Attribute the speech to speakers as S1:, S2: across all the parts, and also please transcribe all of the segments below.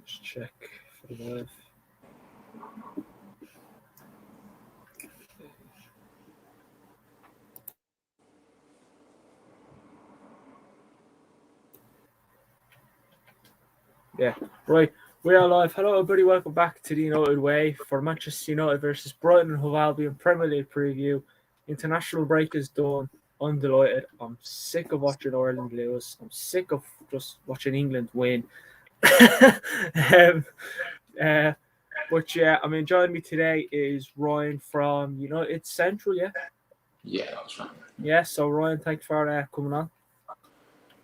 S1: Just check for the live. Yeah, right. We are live. Hello, everybody. Welcome back to the United Way for Manchester United versus Brighton and Hove Albion Premier League preview. International break is done. I'm delighted. I'm sick of watching Ireland lose. I'm sick of just watching England win. But yeah, I mean, joining me today is Ryan from United Central. Yeah.
S2: Yeah, that's right.
S1: Yeah. So Ryan, thanks for coming on.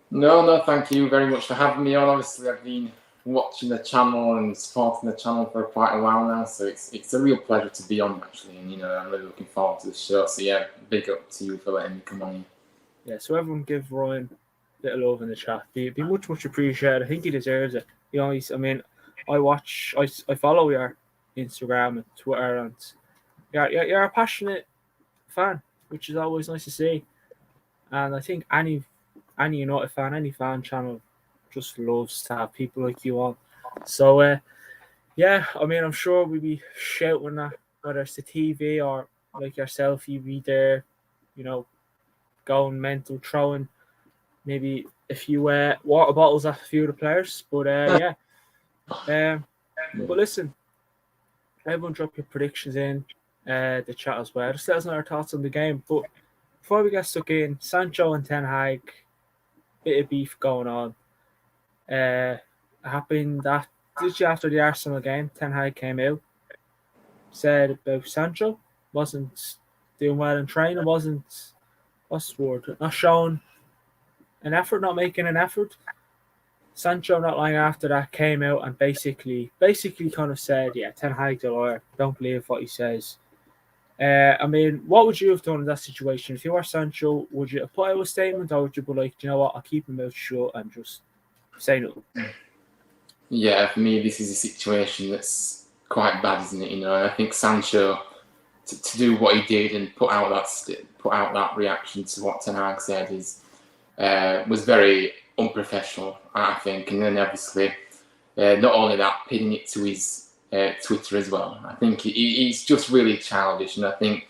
S2: No, thank you very much for having me on. Obviously, I've been watching the channel and supporting the channel for quite a while now, so it's a real pleasure to be on actually, and I'm really looking forward to the show. So yeah, big up to you for letting me come on here.
S1: Yeah, so everyone give Ryan a little love in the chat. Be much appreciated. I think he deserves it. I follow your Instagram and Twitter, and you're a passionate fan, which is always nice to see. And I think any United fan, any fan channel, just loves to have people like you on. So yeah, I mean, I'm sure we'd be shouting at whether it's the TV or like yourself, you'd be there, going mental, throwing maybe a few water bottles at a few of the players. But yeah. But listen, everyone drop your predictions in the chat as well. Just let us know your thoughts on the game. But before we get stuck in, Sancho and Ten Hag, bit of beef going on. Happened that literally after the Arsenal game, Ten Hag came out, said about Sancho wasn't doing well in training, what's the word? Not showing an effort, not making an effort. Sancho, not long after that, came out and basically kind of said, yeah, Ten Hag's a liar. Don't believe what he says. I mean, what would you have done in that situation? If you were Sancho, would you have put out a statement, or would you be like, you know what, I'll keep my mouth shut and just say nothing?
S2: Yeah, for me, this is a situation that's quite bad, isn't it? I think Sancho, to do what he did and put out that reaction to what Ten Hag said was very unprofessional, I think. And then obviously, not only that, pinning it to his Twitter as well. I think he's just really childish. And I think,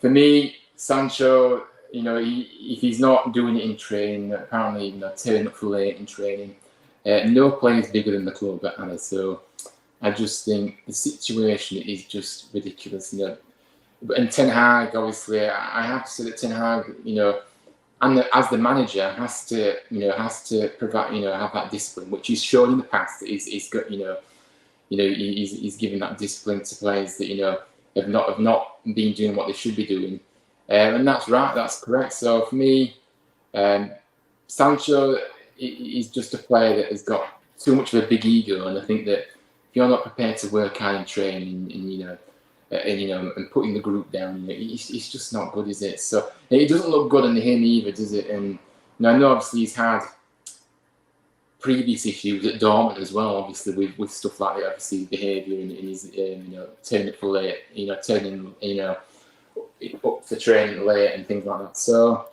S2: for me, Sancho, if he's not doing it in training, apparently, turning up for late in training, no player is bigger than the club, Anna. So I just think the situation is just ridiculous. And Ten Hag, obviously, I have to say that Ten Hag, and as the manager has to provide, have that discipline, which he's shown in the past. He's got, he's giving that discipline to players that have not been doing what they should be doing, and that's right, that's correct. So for me, Sancho is just a player that has got too much of a big ego, and I think that if you're not prepared to work hard in training and putting the group down, it's just not good, is it? So it doesn't look good on him either, does it? And I know obviously he's had previous issues at Dortmund as well, obviously with stuff like that, obviously behaviour and his turning up for late, turning up for training late and things like that. So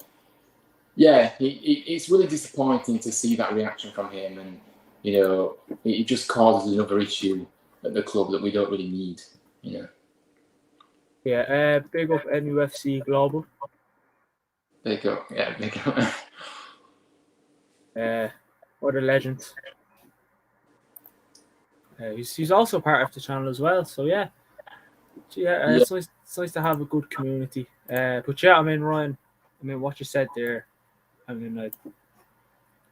S2: yeah, it's really disappointing to see that reaction from him, and it just causes another issue at the club that we don't really need.
S1: Yeah, big up MUFC Global.
S2: Big up, yeah, big up.
S1: What a legend. He's also part of the channel as well, so yeah. It's nice to have a good community. But yeah, I mean, Ryan, what you said there, I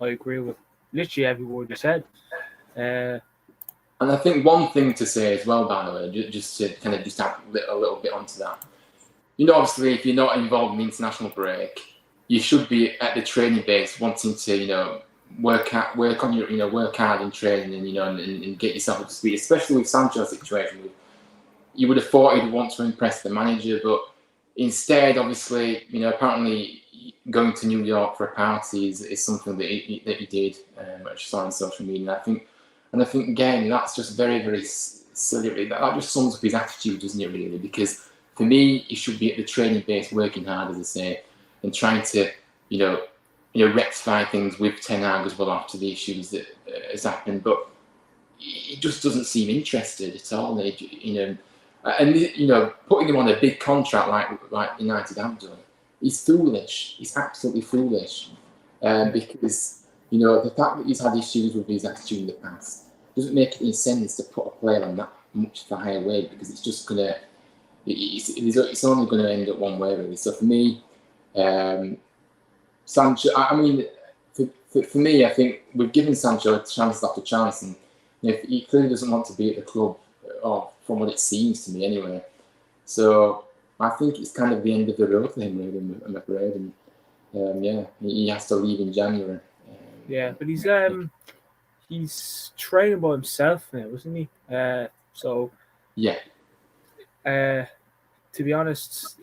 S1: agree with literally every word you said.
S2: And I think one thing to say as well, by the way, just to kind of just add a little bit onto that. Obviously, if you're not involved in the international break, you should be at the training base wanting to, work hard in training and get yourself up to speed. Especially with Sancho's situation, you would have thought he'd want to impress the manager, but instead, obviously, apparently going to New York for a party is something that he did, which I saw on social media. And I think again, that's just very, very silly. That just sums up his attitude, doesn't it, really? Because for me, he should be at the training base working hard, as I say, and trying to, rectify things with Ten Hag as well after the issues that has happened. But he just doesn't seem interested at all. And putting him on a big contract like United have done, he's foolish. He's absolutely foolish, because the fact that he's had issues with his attitude in the past doesn't make any sense to put a player on that much of a higher wage, because it's just gonna. It's only going to end up one way, really. So for me, Sancho. I mean, for me, I think we've given Sancho a chance after chance, and he clearly doesn't want to be at the club, or from what it seems to me, anyway. So I think it's kind of the end of the road for him, really. I'm afraid, and he has to leave in January.
S1: Yeah, but he's training by himself now, isn't he? So
S2: yeah.
S1: To be honest,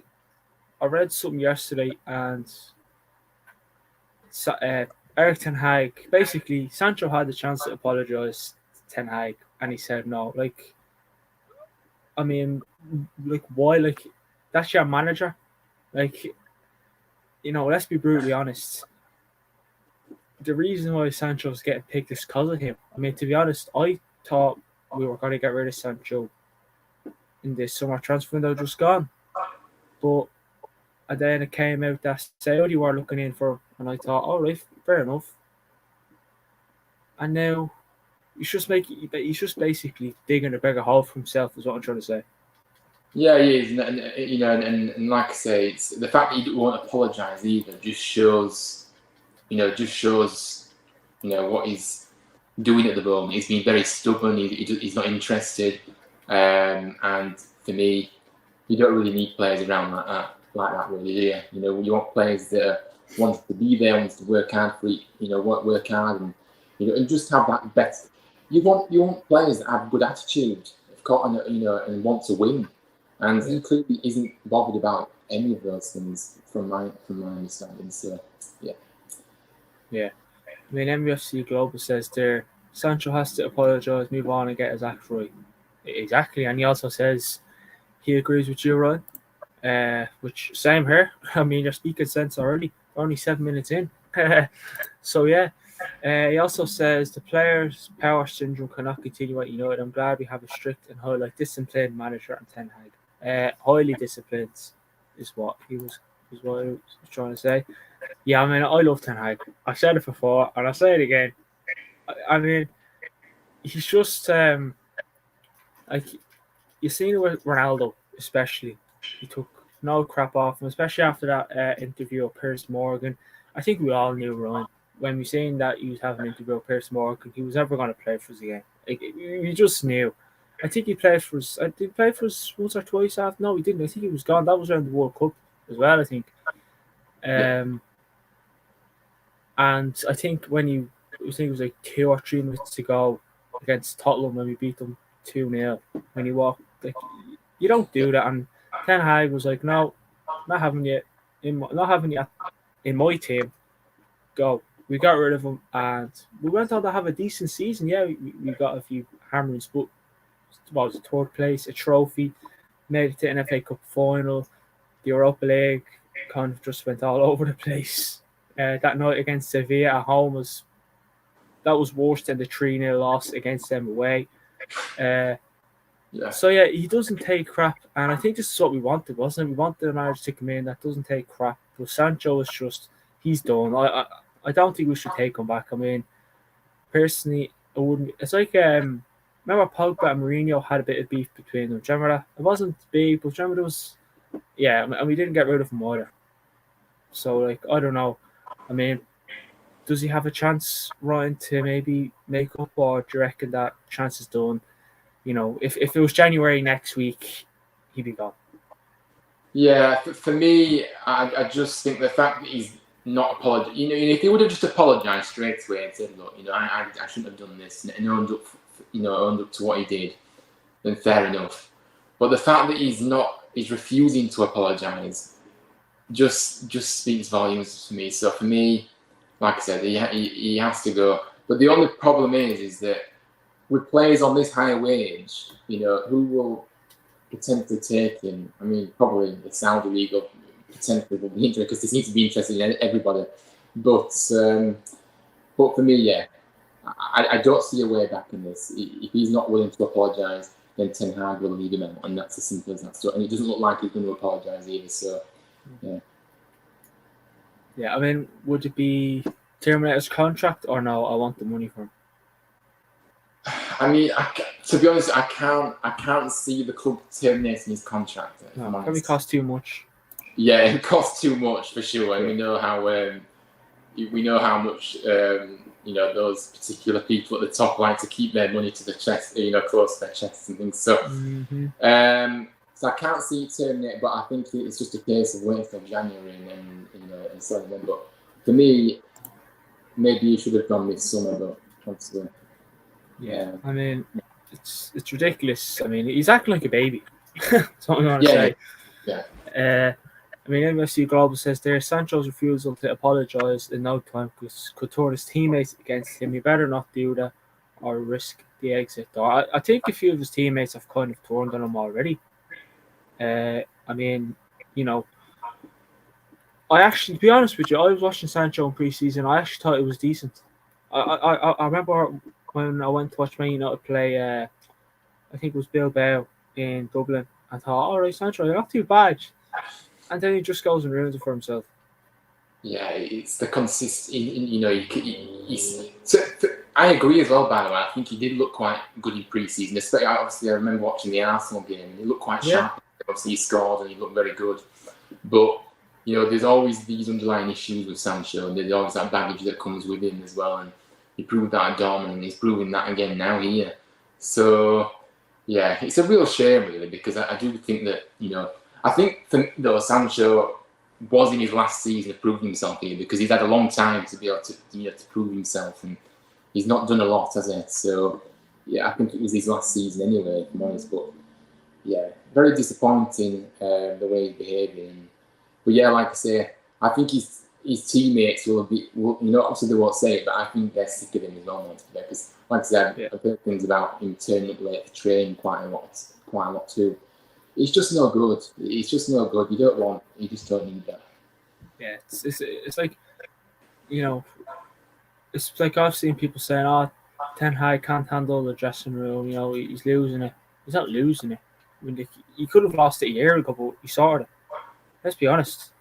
S1: I read something yesterday, and Eric Ten Hag, basically, Sancho had the chance to apologise to Ten Hag, and he said no. Like, I mean, like, why? Like, that's your manager. Like, let's be brutally honest. The reason why Sancho's getting picked is because of him. I mean, to be honest, I thought we were going to get rid of Sancho in this summer transfer window just gone. But and then it came out that Saudi were looking in for, and I thought, all right, fair enough. And now he's just basically digging a bigger hole for himself, is what I'm trying to say.
S2: Yeah, he is, and like I say, it's the fact that he won't apologise either just shows what he's doing at the moment. He's been very stubborn. He's not interested, and for me, you don't really need players around like that, really, do you? You want players that want to be there, want to work hard for it, work hard, and and just have that best. You want players that have good attitude, and want to win. And he clearly isn't bothered about any of those things, from my understanding. So, yeah.
S1: Yeah. I mean, MUFC Global says there, Sancho has to apologise, move on, and get his act right. Exactly. And he also says he agrees with you, Ryan. Which, same here. I mean, you're speaking sense already. We're only 7 minutes in. So, yeah. He also says the players' power syndrome cannot continue at United. I'm glad we have a strict and highly disciplined manager and Ten Hag. Highly disciplined is what he was trying to say. Yeah, I mean, I love Ten Hag. I said it before, and I'll say it again. I mean, he's just like, you seen it with Ronaldo, especially. He took no crap off him, especially after that interview with Piers Morgan. I think we all knew, Ryan, when we seen that he was having an interview with Piers Morgan, he was never going to play for us again. Like, we just knew. I think he played for us. Did he play for us once or twice after? No, he didn't. I think he was gone. That was around the World Cup as well, I think. And I think it was like 2 or 3 minutes to go against Tottenham when we beat them 2-0. When he walked, like, you don't do that. And Ten Hag was like, no, not having you in my team. Go. We got rid of him, and we went on to have a decent season. Yeah, we got a few hammerings, but was it 3rd place, a trophy, made it to an FA Cup final, the Europa League kind of just went all over the place. That night against Sevilla at home was worse than the 3-0 loss against them away. So yeah, he doesn't take crap, and I think this is what we wanted, wasn't it? We wanted a manager to come in that doesn't take crap. But Sancho is just, he's done. I don't think we should take him back. I mean, personally, I wouldn't. It's like remember Pogba and Mourinho had a bit of beef between them. Do you remember that? It wasn't big, but remember there was. Yeah, and we didn't get rid of him either. So, like, I don't know. I mean, does he have a chance, Ryan, to maybe make up, or do you reckon that chance is done? If it was January next week, he'd be gone.
S2: Yeah, for me, I just think the fact that he's not apologized. If he would have just apologized straight away and said, "Look, I shouldn't have done this," and owned up to what he did, then fair enough. But the fact that he's refusing to apologize, just speaks volumes for me. So for me, like I said, he has to go. But the only problem is that with players on this high wage, who will potentially take him? I mean, probably the Saudi League potentially will be interested, because they seem to be interested in everybody. But for me, yeah, I don't see a way back in this. If he's not willing to apologise, then Ten Hag will leave him out, and that's as simple as that. So, and it doesn't look like he's going to apologise either. So, yeah.
S1: Yeah, I mean, would it be terminate his contract or no? I want the money from him.
S2: I mean, to be honest, I can't see the club terminating his contract.
S1: No, it probably costs too much.
S2: Yeah, it costs too much for sure, and we know how much those particular people at the top like to keep their money to the chest, close to their chests and things. So, so I can't see it terminate, but I think it's just a case of waiting for January and selling them. But for me, maybe you should have gone this summer, but obviously.
S1: Yeah, I mean, it's ridiculous. I mean, he's acting like a baby. That's what I want to say.
S2: Yeah.
S1: I mean, MSC Global says there, Sancho's refusal to apologise in no time could turn his teammates against him. He better not do that or risk the exit. Though I think a few of his teammates have kind of turned on him already. I mean, I actually, to be honest with you, I was watching Sancho in pre-season. I actually thought it was decent. I remember when I went to watch Man United play, I think it was Bilbao in Dublin. I thought, all right, Sancho, you're not too bad. And then he just goes and ruins it for himself.
S2: Yeah, it's the I agree as well, by the way. I think he did look quite good in pre-season. Especially, obviously, I remember watching the Arsenal game, and he looked quite sharp. Obviously, he scored, and he looked very good. But, there's always these underlying issues with Sancho, and there's always that baggage that comes with him as well. And he proved that at Dortmund, and he's proving that again now here. So, yeah, it's a real shame, really, because I do think that, I think, Sancho was in his last season of proving himself here, because he's had a long time to be able to prove himself, and he's not done a lot, has he? So, yeah, I think it was his last season anyway, if I'm honest. But, yeah, very disappointing the way he's behaving. But, yeah, like I say, I think his teammates will obviously they won't say it, but I think they're sick of him as well, because, like I said, I've heard things about him turning up late for training quite a lot too. It's just no good. It's just no good. You just don't need that.
S1: Yeah, it's like, it's like I've seen people saying, "Oh, Ten Hag can't handle the dressing room. He's losing it." He's not losing it. I mean, he could have lost it a year ago, but he sorted it. Let's be honest.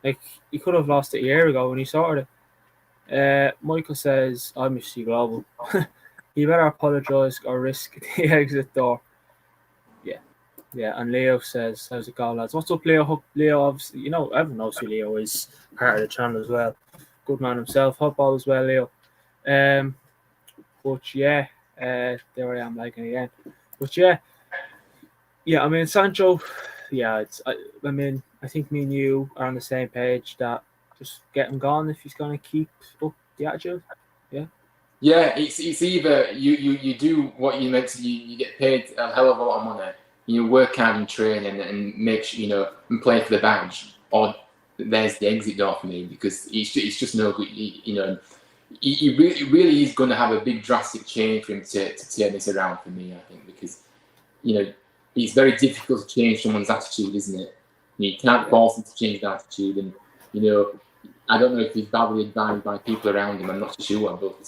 S1: Like, he could have lost it a year ago when he sorted it. Michael says, "I miss you, Global. You better apologise or risk the exit door." Yeah, and Leo says, "How's it going, lads?" What's up, Leo? Leo, obviously, everyone knows who Leo is, part of the channel as well. Good man himself. Hope all as well, Leo. But yeah, there I am lagging again. But yeah, I mean, Sancho, yeah, I think me and you are on the same page that just get him gone if he's going to keep up the attitude. Yeah.
S2: Yeah, it's either you do what you meant to. You get paid a hell of a lot of money. You work hard in training and make sure, and play for the badge, or there's the exit door for me, because it's just no good. He really is going to have a big drastic change for him to turn this around for me, I think, because it's very difficult to change someone's attitude, isn't it? You can't force them to change their attitude, and I don't know if he's badly advised by people around him. I'm not sure, but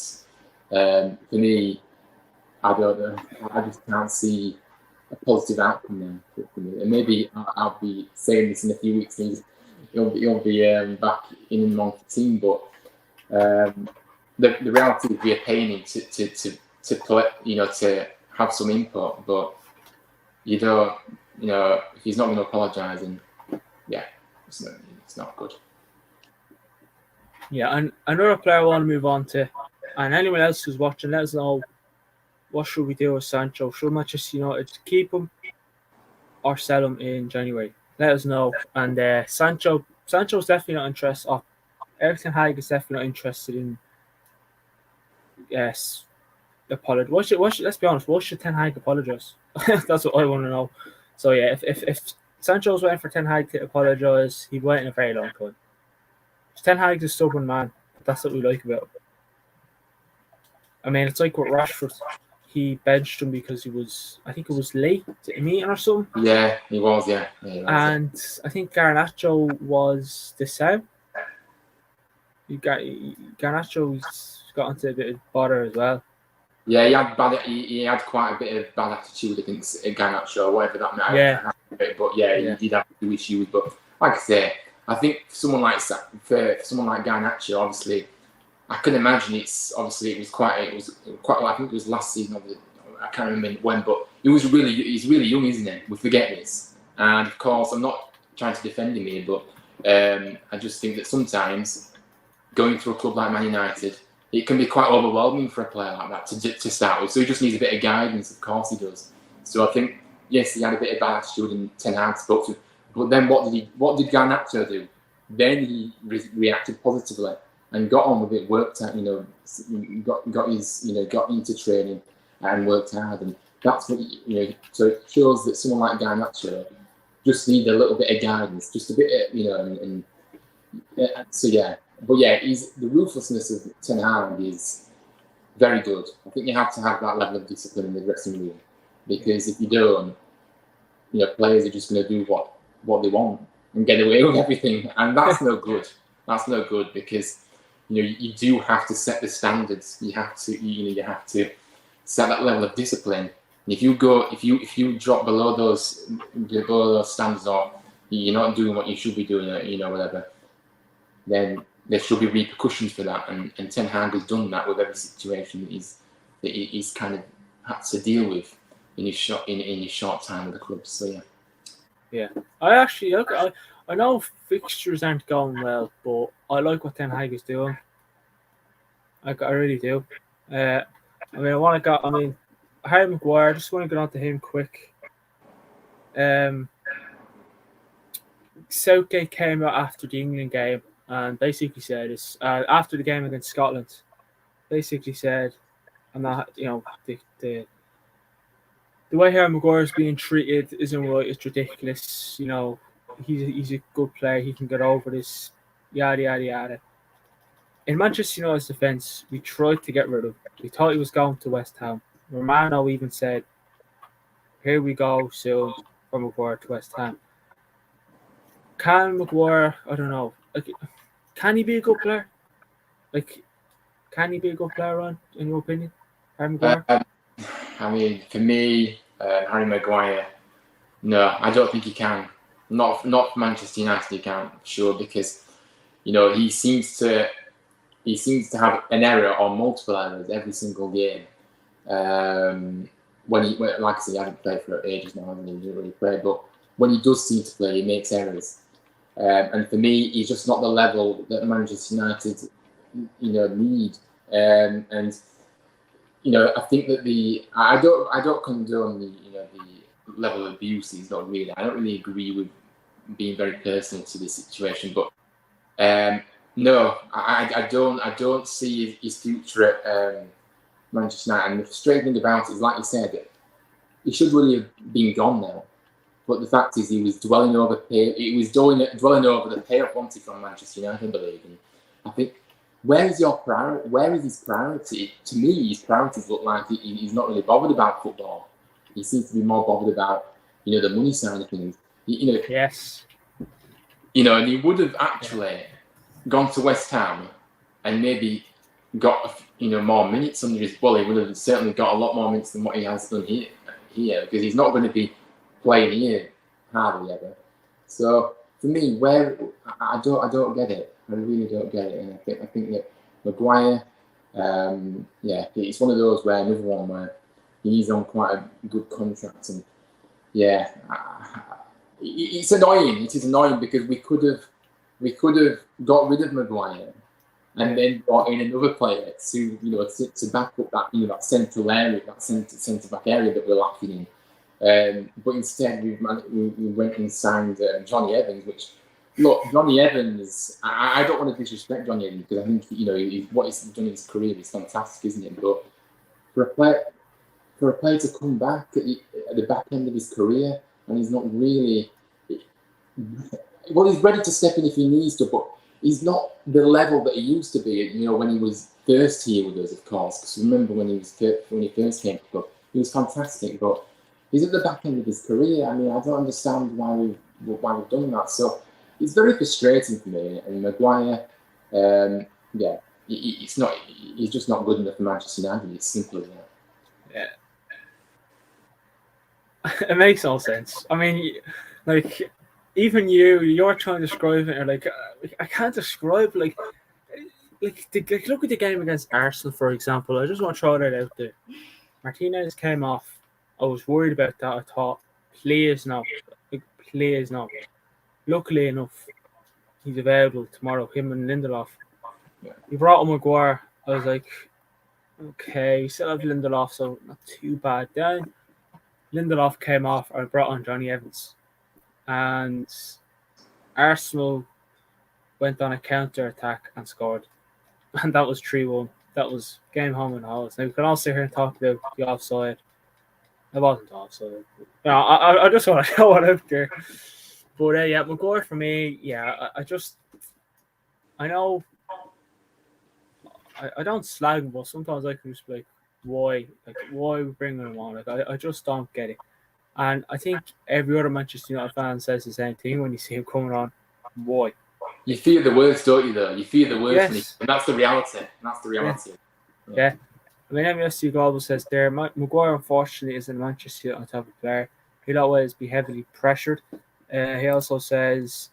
S2: for me, I don't know. I just can't see a positive outcome there for me. And maybe I'll be saying this in a few weeks, and he'll be back in among the team. But the reality is we are paying him to play, to have some input. But if he's not going to apologise, and it's not good.
S1: Yeah, and another player I want to move on to, and anyone else who's watching, let us know, what should we do with Sancho? Should Manchester United keep him or sell him in January? Let us know. And Sancho's definitely not interested. Everything Hag is definitely not interested in. Yes, apologize. Let's be honest. What should Ten Hag apologise? That's what I want to know. So yeah, if Sancho's waiting for Ten Hag to apologise, he'd wait in a very long time. Ten Hag's a stubborn man. That's what we like about him. I mean, it's like with Rashford. He benched him because he was, I think it was late to a meeting or something.
S2: Yeah, he was, yeah.
S1: And I think Garnacho was the same. Garnacho got into a bit of bother as well.
S2: Yeah, he had quite a bit of bad attitude against Garnacho, whatever that might have. But he did have a few issues. But like I say, I think for someone like Garnacho, obviously, I can imagine it was quite. I think it was last season. I can't remember when, but he's really young, isn't he? We forget this, and of course, I'm not trying to defend him here, but I just think that sometimes going to a club like Man United, it can be quite overwhelming for a player like that to start with. So he just needs a bit of guidance. Of course, he does. So I think yes, he had a bit of bad attitude, and Ten Hag spoke to him. But then what did Garnacho do? Then he reacted positively and got on with it, worked out, got into training and worked hard, and that's what so it shows that someone like Garnacho just need a little bit of guidance, just a bit, so yeah. But yeah, the ruthlessness of Ten Hag is very good. I think you have to have that level of discipline in the dressing room, because if you don't, players are just going to do what they want and get away with everything, and that's no good. That's no good, because you do have to set the standards. You have to set that level of discipline. And if you drop below those standards, or you're not doing what you should be doing, whatever, then there should be repercussions for that. And Ten Hag has done that with every situation that he's kind of had to deal with in his short time with the club. So yeah.
S1: Yeah, I know fixtures aren't going well, but I like what Ten Hag is doing. I really do. Harry Maguire. I just want to get on to him quick. Southgate came out after the England game and basically said, after the game against Scotland, basically said, "I'm not, the way Harry Maguire is being treated isn't right. It's ridiculous. He's a good player. He can get over this. Yada yada yada." In Manchester United's defence, we tried to get rid of him. We thought he was going to West Ham. Romano even said, "Here we go soon from Maguire to West Ham." Can Maguire? I don't know. Can he be a good player? Can he be a good player, Ron, in your opinion? Harry Maguire?
S2: For me, Harry Maguire, no, I don't think he can. Not for Manchester United, he can't, sure, because he seems to have an error or multiple errors every single game. Like I say, he hasn't played for ages now, hasn't he? He didn't really play, but when he does seem to play, he makes errors. And for me, he's just not the level that Manchester United, need. And I think that I don't condone the level of abuse. He's not really. I don't really agree with being very personal to this situation, but no, I don't see his future at Manchester United. And the frustrating thing about it is, like you said, he should really have been gone now. But the fact is, he was dwelling over the payoff wanted from Manchester United, I believe. And I think, where is his priority? To me, his priorities look like he's not really bothered about football. He seems to be more bothered about, the money side of things.
S1: Yes.
S2: And he would have actually gone to West Ham and maybe got more minutes under his belt. He would have certainly got a lot more minutes than what he has done here, because he's not going to be playing here hardly ever. So for me, I don't get it. I really don't get it. And I think that Maguire, it's one of those another one where he's on quite a good contract, and it's annoying. It is annoying, because we could have got rid of Maguire and then brought in another player to back up that that central area, that centre back area that we're lacking in. But instead, we went and signed Johnny Evans, which, look, Johnny Evans, I don't want to disrespect Johnny Evans, because I think, what he's done in his career is fantastic, isn't it? But for a player to come back at the back end of his career, and he's not really, he's ready to step in if he needs to, but he's not the level that he used to be, when he was first here with us, of course. Because remember when he first came to the club, he was fantastic, but he's at the back end of his career. I mean, I don't understand why we've done that. So it's very frustrating for me. And Maguire, It's not. He's just not good enough for Manchester United. It's simple as that.
S1: Yeah. It makes no sense. I mean, like, even you're trying to describe it, or like, I can't describe, like look at the game against Arsenal, for example. I just want to throw that out there. Martinez came off. I was worried about that. I thought, please no. Like, please no. Luckily enough, he's available tomorrow, him and Lindelof.
S2: Yeah.
S1: He brought on Maguire. I was like, okay, we still have Lindelof, so not too bad. Then Lindelof came off. I brought on Johnny Evans. And Arsenal went on a counter-attack and scored. And that was 3-1. That was game home and house. Now, we can all sit here and talk about the offside. It wasn't offside. No, I just want to throw it out there. But yeah, Maguire for me, yeah, I know, I don't slag him, but sometimes I can just be like, why? Like, why are we bringing him on? Like, I just don't get it. And I think every other Manchester United fan says the same thing when you see him coming on. Why?
S2: You fear the worst, don't you? Though you fear the worst,
S1: Yes.
S2: and that's the reality. That's the reality.
S1: Yeah. I mean, MSC Global says there, Maguire unfortunately isn't a Manchester United type of player. He'll always be heavily pressured. He also says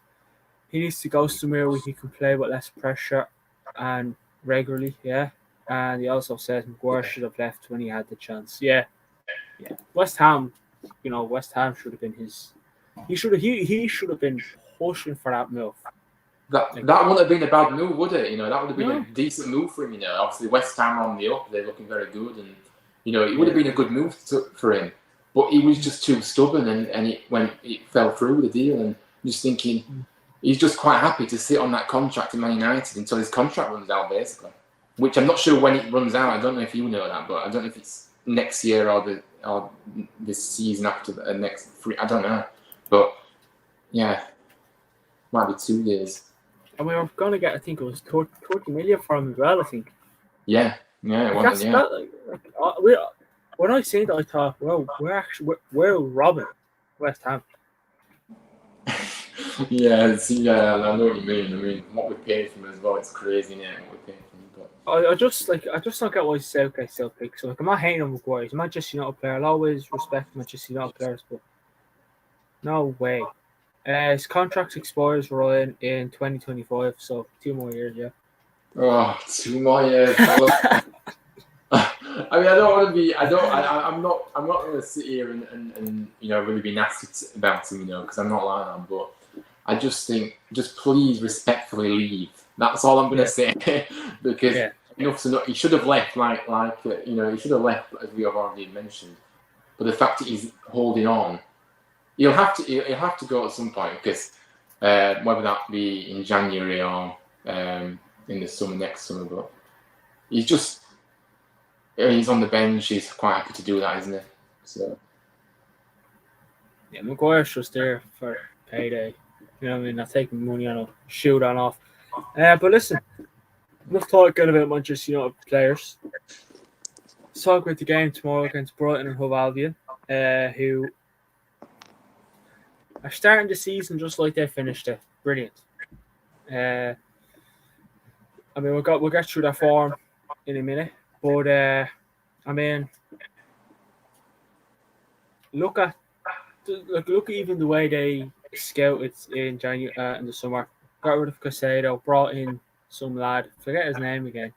S1: he needs to go somewhere where he can play with less pressure and regularly. Yeah. And he also says Maguire should have left when he had the chance. Yeah. West Ham, West Ham should have been his. He should have been pushing for that move.
S2: That wouldn't have been a bad move, would it? That would have been a decent move for him. Obviously West Ham are on the up; they're looking very good, and it would have been a good move for him. But he was just too stubborn, and it fell through with the deal. And just thinking, he's just quite happy to sit on that contract in Man United until his contract runs out, basically. Which I'm not sure when it runs out. I don't know if you know that, but I don't know if it's next year or this season after the next three. I don't know, but yeah, might be 2 years.
S1: And we were going to get, I think it was 30 million for him as well, I think.
S2: Yeah.
S1: When I seen that, I thought, well, we're robbing West Ham.
S2: Yeah, I know what you mean. I mean, what we paid for him as well, it's crazy, what we paid for him. But
S1: I just don't get why Southgate still picks. So, like, I'm not hating on Maguire. He's a Manchester United player. I'll always respect Manchester United players, but no way. His contract expires in 2025, so 2 more years, yeah.
S2: Oh, 2 more years. I mean, I don't want to be. I'm not going to sit here and really be nasty about him, because I'm not like that. But I just think, just please respectfully leave. That's all I'm going to say, because enough's enough. He should have left, he should have left, as we have already mentioned. But the fact that he's holding on, he'll have to go at some point, because whether that be in January or in the summer, next summer, but he's on the bench. He's quite happy to do that, isn't he? So
S1: yeah, Maguire's just there for payday. You know what I mean? Not taking money on, shoot on off. But listen, enough talking about Manchester United players. Let's talk about the game tomorrow against Brighton and Hove Albion, who are starting the season just like they finished it. Brilliant. I mean, we'll get through that form in a minute, but I mean, look at even the way they scouted in January in the summer. Got rid of Casado, brought in some lad, forget his name again.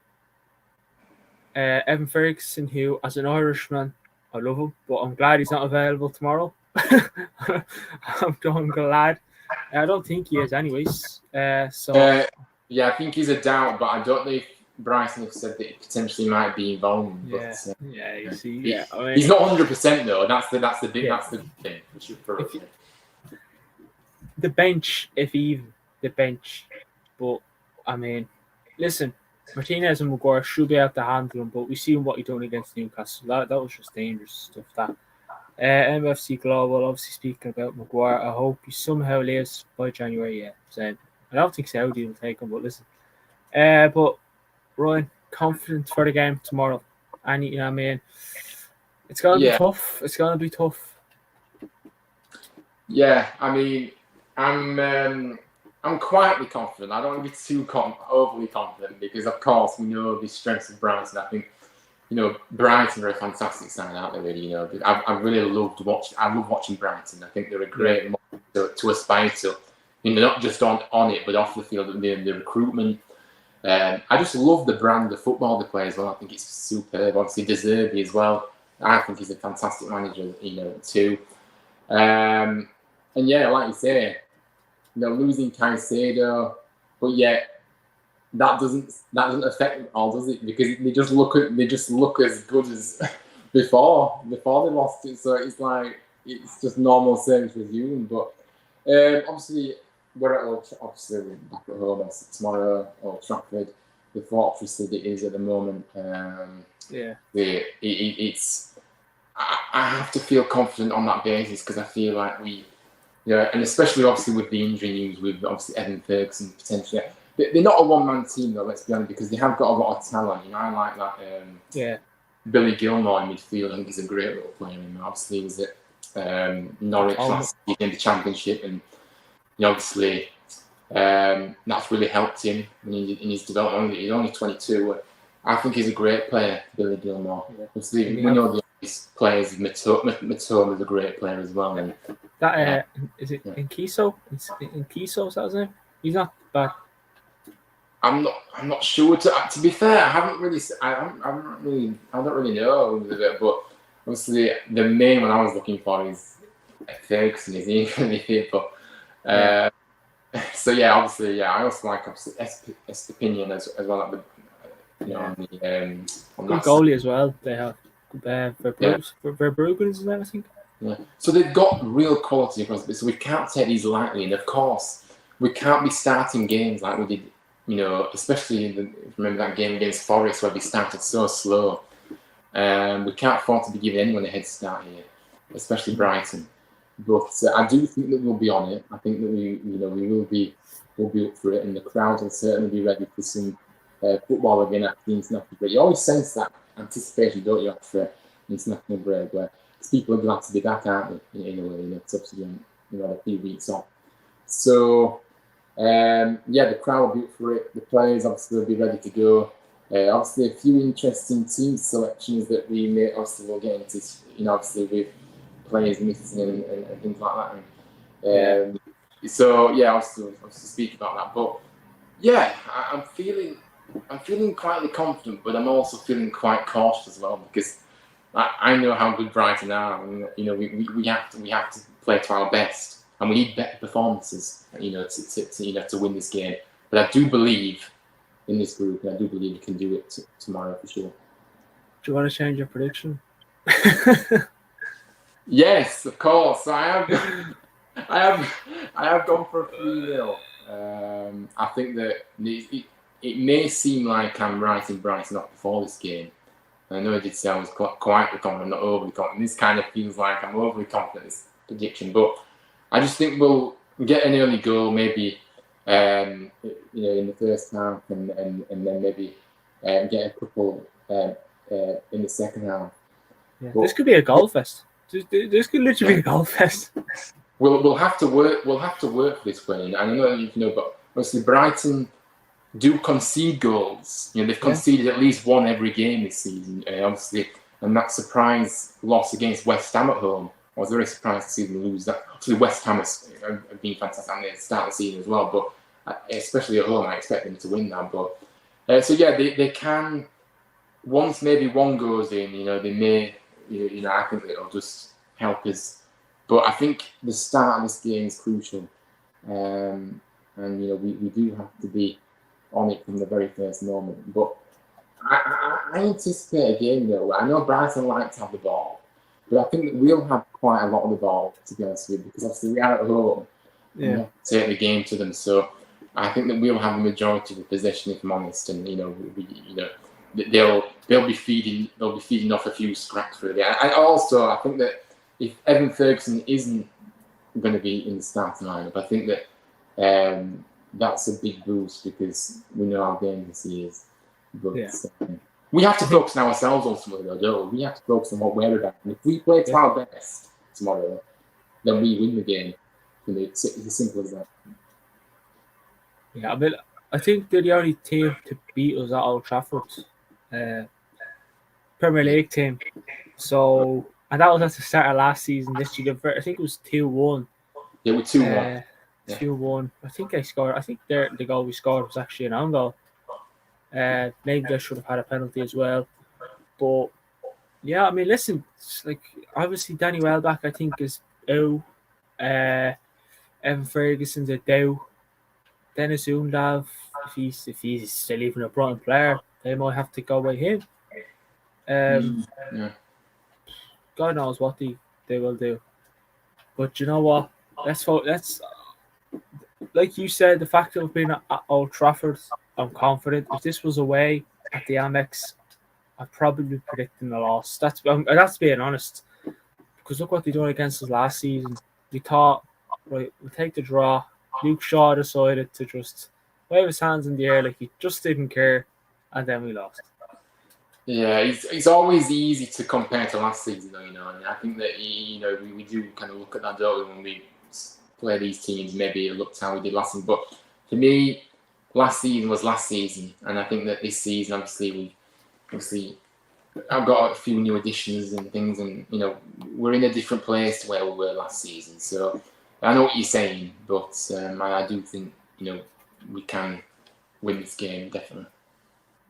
S1: Evan Ferguson, who, as an Irishman, I love him, but I'm glad he's not available tomorrow. I'm glad. I don't think he is, anyways.
S2: Yeah, I think he's a doubt, but I don't know if Bryson have said that he potentially might be involved.
S1: Yeah,
S2: but,
S1: you see, I mean,
S2: he's not 100% though. That's the thing. That's the thing.
S1: The bench, if even the bench, but I mean, listen, Martinez and Maguire should be able to handle him, but we seen what he done against Newcastle. That was just dangerous stuff. That MFC Global, obviously speaking about Maguire, I hope he somehow leaves by January. Yeah, so I don't think Saudi will take him, but listen. But Ryan, confident for the game tomorrow. And I mean, it's gonna be tough. It's gonna be tough.
S2: Yeah, I mean, I'm I'm quietly confident. I don't want to be too overly confident because, of course, we know the strengths of Brighton. I think, Brighton are a fantastic side, aren't they? Really, I really loved watching. I love watching Brighton. I think they're a great model to aspire to. Not just on it, but off the field. The recruitment. I just love the brand of football they play as well. I think it's superb. Obviously, De Zerbi as well. I think he's a fantastic manager, too. And yeah, like you say, losing Caicedo, but yet that doesn't affect them all, does it? Because they just look as good as before they lost it. So it's like it's just normal service resumed. But obviously we're back at home tomorrow, Old Trafford, the fortress that it is at the moment. It's I have to feel confident on that basis because I feel like and especially obviously with the injury news with obviously Evan Ferguson potentially. They're not a one-man team though, let's be honest, because they have got a lot of talent. I like that. Billy Gilmore in midfield, I think he's a great little player. Obviously, he was at Norwich last year in the Championship, and obviously that's really helped him in his development. He's only 22. I think he's a great player, Billy Gilmore. Obviously, we know these players. Matoma is a great player as well. And
S1: is it Nkiso? Nkiso, is that his name? He's not bad.
S2: I'm not sure. To be fair, I don't really know, but obviously the main one I was looking for is Ferguson. Is he going to be here? But so yeah, obviously, I also like obviously Estepinian as well. On the
S1: good goalie as well. They have Verbruggen is his name, I think.
S2: Yeah. So they've got real quality across it. So we can't take these lightly, and of course, we can't be starting games like we did. Especially remember that game against Forest where we started so slow. We can't afford to be giving anyone a head start here, especially Brighton. But I do think that we'll be on it. I think that we will be up for it, and the crowd will certainly be ready for some football again after the international break. You always sense that anticipation, don't you, after international break, where people are glad to be back, aren't they? In a way, subsequent, a few weeks off. So. The crowd will be up for it. The players obviously will be ready to go. Obviously, a few interesting team selections that we may obviously will get into. Obviously with players missing and things like that. So obviously speak about that. But I'm feeling quietly confident, but I'm also feeling quite cautious as well because I know how good Brighton are. And, we have to play to our best. And we need better performances, to win this game. But I do believe in this group, and I do believe we can do it tomorrow for sure.
S1: Do you want to change your prediction?
S2: Yes, of course. I have gone for a 3-0. I think that it may seem like I'm writing Brighton off before this game. I know I did say I was quite confident, not overly confident. This kind of feels like I'm overly confident in this prediction, but I just think we'll get an early goal, maybe in the first half, and then maybe get a couple in the second half.
S1: Yeah. This could be a goal fest. This could literally be a goal fest.
S2: We'll have to work. We'll have to work for this win. And I don't know, but obviously Brighton do concede goals. They've conceded at least one every game this season. Obviously, and that surprise loss against West Ham at home. I was very surprised to see them lose that. Obviously, West Ham have been fantastic at the start of the season as well, but especially at home, I expect them to win that. But they can. Once maybe one goes in, they may. I think it'll just help us. But I think the start of this game is crucial, and we do have to be on it from the very first moment. But I anticipate a game though. I know Brighton like to have the ball. But I think that we'll have quite a lot of the ball, to be honest with you, because obviously we are at home. And we have to take the game to them. So I think that we'll have the majority of the possession, if I'm honest, and they'll be feeding off a few scraps really. And also I think that if Evan Ferguson isn't going to be in the starting lineup, I think that that's a big boost because we know how dangerous he is. But we have to focus on ourselves ultimately, though, don't we? We have to focus on what we're about. And if we play to our best tomorrow, then we win the game. It's as simple as that.
S1: Yeah, I mean, I think they're the only team to beat us at Old Trafford, uh, Premier
S2: Yeah.
S1: League team. So, and that was at the start of last season. This year, I think it was 2-1.
S2: Yeah, we're 2-1.
S1: Uh,
S2: Yeah.
S1: 2-1. I think they scored. I think the goal we scored was actually an own goal. Maybe they should have had a penalty as well. But yeah, I mean, listen, it's like obviously Danny Welbeck, I think, is out. Evan Ferguson's a doubt. Dennis Undav, if he's still even a Brighton player, they might have to go with him.
S2: Yeah.
S1: God knows what they will do. But you know what? Let's like you said, the fact of being at Old Trafford, I'm confident. If this was away at the Amex, I'd probably be predicting a loss. That's being honest. Because look what they done against us last season. We thought, right, we'll take the draw. Luke Shaw decided to just wave his hands in the air like he just didn't care, and then we lost.
S2: Yeah, it's always easy to compare to last season, though, and I think that we do kind of look at that, don't we, when we play these teams. Maybe it looked how we did last season, but for me, last season was last season, and I think that this season, obviously, I've got a few new additions and things, and we're in a different place to where we were last season. So I know what you're saying, but I do think we can win this game definitely.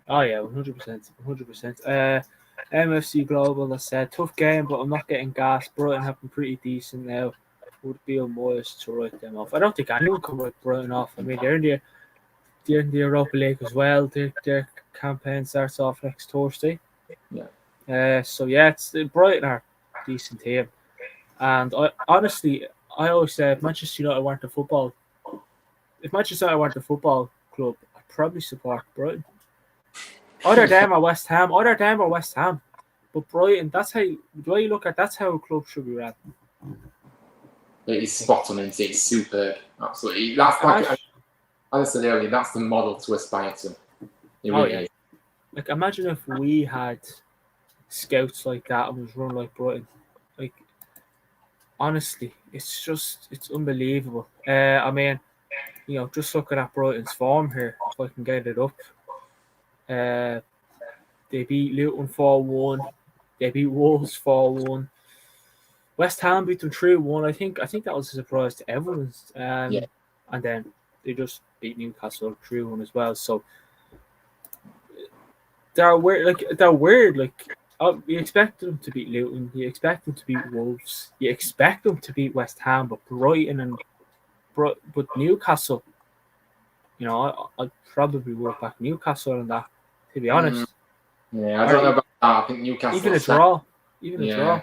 S1: Oh yeah, 100%, 100%. MFC Global, I said tough game, but I'm not getting gas. Brighton have been pretty decent now. Would be unwise to write them off. I don't think anyone can write Brighton off. I mean, they're in the Europa League as well. Their campaign starts off next Thursday.
S2: Yeah.
S1: So yeah, it's Brighton are a decent team, and I always say if Manchester United weren't a football club, I'd probably support Brighton. Either them or West Ham. But Brighton, that's the way you look at that's how a club should be run.
S2: It is spot on, and it's superb. Absolutely. That's like, as I said earlier, that's the model to aspire to. It really is.
S1: Like, imagine if we had scouts like that and was run like Brighton. Like, honestly, it's unbelievable. I mean, just looking at Brighton's form here, if I can get it up. They beat Luton 4-1. They beat Wolves 4-1. West Ham beat them 3-1. I think that was a surprise to everyone. And then they just beat Newcastle 3-1 as well. So they're weird. You expect them to beat Luton. You expect them to beat Wolves. You expect them to beat West Ham, but Brighton but Newcastle. I'd probably work back Newcastle on that. To be honest.
S2: Yeah, I don't know about that. I think Newcastle
S1: even a draw.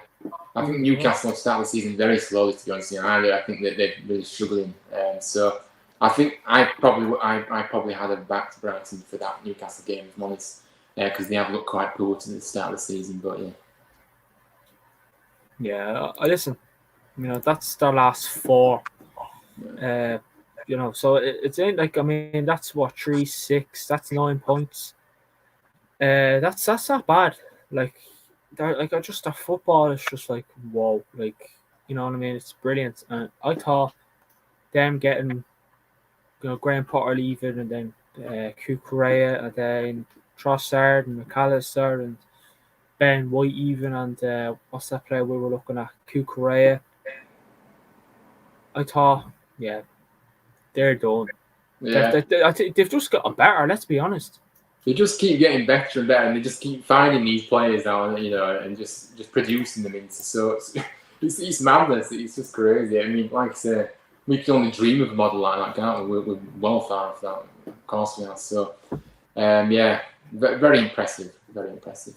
S2: I think Newcastle start the season very slowly, to be honest. I think that they're really struggling. So I think I probably had a back to Brighton for that Newcastle game, if I'm honest, because they have looked quite poor to the start of the season. But
S1: yeah, listen. That's their last 4. So it's ain't like, I mean, that's what 3-6. That's 9 points. That's not bad. Like just a football is just like whoa. Like, you know what I mean? It's brilliant. And I thought them getting Graham Potter leaving, and then Cucurella, and then Trossard and McAllister and Ben White even, and what's that player we were looking at? Cucurella. I thought, yeah, they're done.
S2: Yeah.
S1: I think they've just gotten better. Let's be honest.
S2: They just keep getting better and better, and they just keep finding these players now, and just producing them into. So it's madness. It's just crazy. I mean, like I said, we can only dream of a model like that, can't we? We're well far off that. Of course we are. So, yeah, very impressive. Very impressive.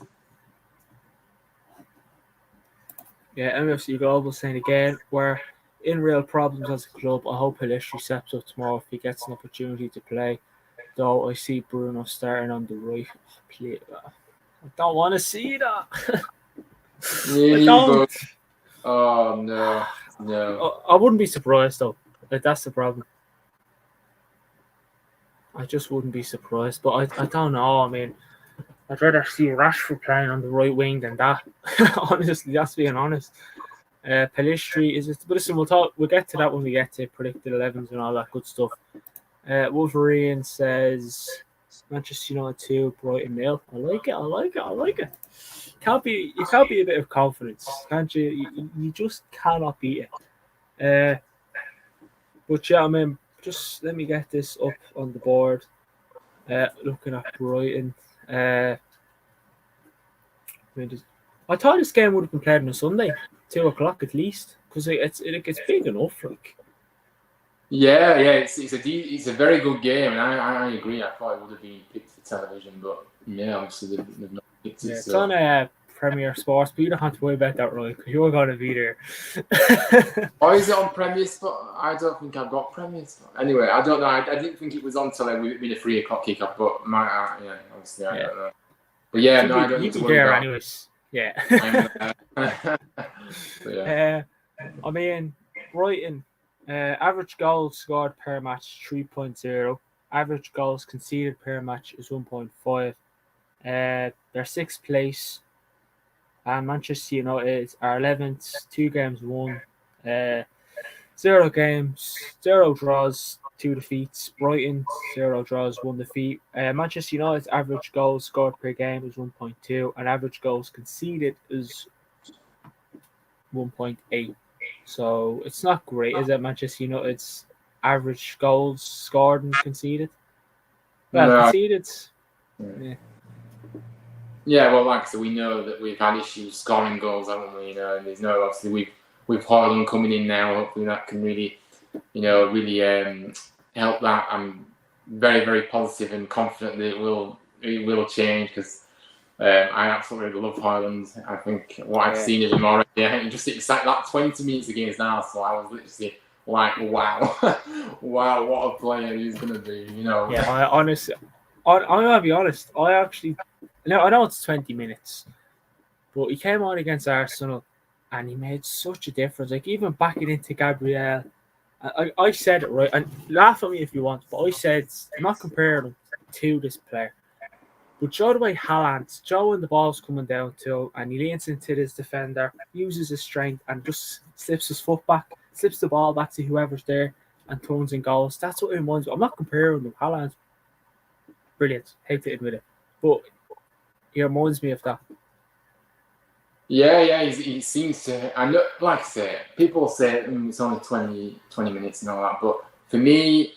S1: Yeah, MFC Global saying again, we're in real problems as a club. I hope Pelistri steps up tomorrow if he gets an opportunity to play. Though I see Bruno starting on the right. I don't want to see that. I don't.
S2: Oh no.
S1: I wouldn't be surprised though. Like, that's the problem. I just wouldn't be surprised. But I don't know. I mean, I'd rather see Rashford playing on the right wing than that. Honestly, that's being honest. Pelistri is it? But listen, we'll get to that when we get to predicted 11s and all that good stuff. Wolverine says Manchester United 2, Brighton 0. I like it. You can't be a bit of confidence, can't you? You just cannot beat it. But yeah, I mean, just let me get this up on the board. Looking at Brighton. I thought this game would have been played on a Sunday, 2 o'clock at least, because it's big enough. Like,
S2: Yeah, it's a very good game, and I agree. I thought it would have been picked for television, but yeah, obviously they've not picked it.
S1: it's on Premier Sports, but you don't have to worry about that, right? Because you're going to be there.
S2: Or is it on Premier Sport? I don't think I've got Premier Sport. Anyway, I don't know. I didn't think it was on till it would be a 3 o'clock kickoff, but obviously I don't know. But yeah, no, I don't need to worry
S1: there
S2: about.
S1: Anyways. Yeah. I mean, Brighton, average goals scored per match 3.0. Average goals conceded per match is 1.5. They're sixth place. And Manchester United are 11th, 2 games won, 0 games, 0 draws, 2 defeats. Brighton, 0 draws, 1 defeat. Manchester United's average goals scored per game is 1.2, and average goals conceded is 1.8. So it's not great, is it? Manchester United's average goals scored and conceded. Well,
S2: No.
S1: conceded.
S2: Yeah. Yeah, well, like I said, we know that we've had issues scoring goals, haven't we? And there's no, obviously, with Hojlund coming in now, hopefully that can really help that. I'm very, very positive and confident that it will change, because I absolutely love Hojlund. I think what I've seen of him already, I think just excited that 20 minutes against Arsenal, I was literally like, wow, wow, what a player he's going to be,
S1: Yeah, I honestly, I'm going to be honest, I know it's 20 minutes, but he came on against Arsenal and he made such a difference. Like, even backing into Gabriel, I said it right, and laugh at me if you want, but I said I'm not comparing him to this player. But show the way Haaland, when the ball's coming down to, and he leans into his defender, uses his strength and just slips his foot back, slips the ball back to whoever's there, and turns in goals. That's what it reminds me. I'm not comparing him. Haaland's brilliant. Hate to admit it, but he reminds me of that.
S2: Yeah, he seems to. I know, like I say, people say it's only 20 minutes and all that, but for me,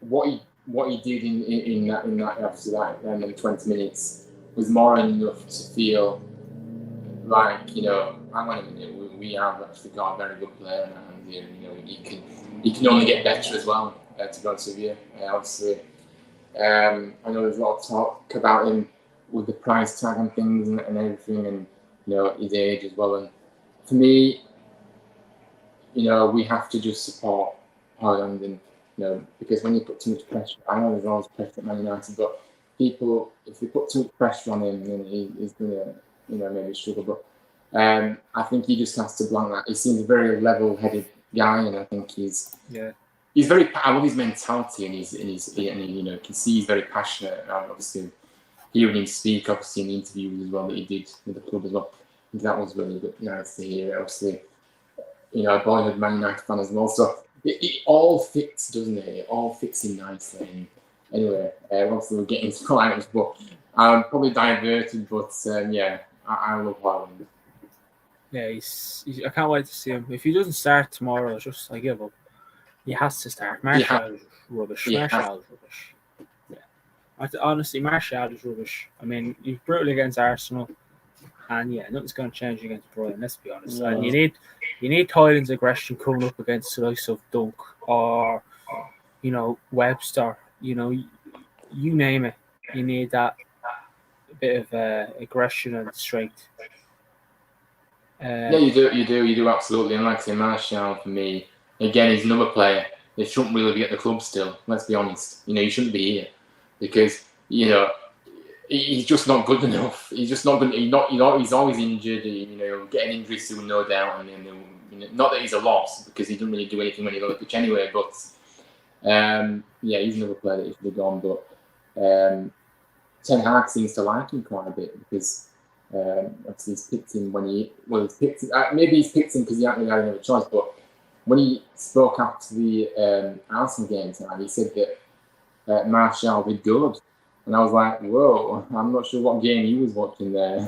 S2: what he did in that obviously that 20 minutes was more than enough to feel like, hang on a minute, we have actually got a very good player now, and he can only get better as well. To be honest with you, obviously, I know there's a lot of talk about him with the price tag and things and everything, and his age as well. And for me, we have to just support Hojlund, and because when you put too much pressure, I know there's always pressure at Man United, but people, if you put too much pressure on him, then he's gonna maybe struggle. But I think he just has to blank that. He seems a very level-headed guy, and I think he's very. I love his mentality, and you can see he's very passionate. And obviously, hearing him speak, obviously in the interviews as well that he did with the club as well, I think that was really good. Nice to hear. Obviously, a boyhood Man United fan as well. So it all fits, doesn't it? It all fits in nicely. And anyway, obviously we're getting to lineups, but I'm probably diverted. But I love Hojlund.
S1: Yeah, I can't wait to see him. If he doesn't start tomorrow, I give up. He has to start. Martial is rubbish. Martial is rubbish. Yeah. Honestly, Martial is rubbish. I mean, he's brutal against Arsenal, and nothing's going to change against Brighton. Let's be honest. No. And you need Hojlund's aggression coming up against the likes of Dunk or Webster. You name it. You need that bit of aggression and strength.
S2: You do absolutely. And like I say, Martial, for me, again, he's another player that shouldn't really be at the club still. Let's be honest. He shouldn't be here because he's just not good enough. He's just not good. He's always injured. He'll get an injury soon, no doubt. And not that he's a loss, because he didn't really do anything when he got the pitch anyway. But he's another player that he should have gone. But Ten Hag seems to like him quite a bit, because obviously he's picked him maybe he's picked him because he hasn't really had another choice. But when he spoke after the Arsenal game tonight, he said that Martial did good. And I was like, whoa, I'm not sure what game he was watching there.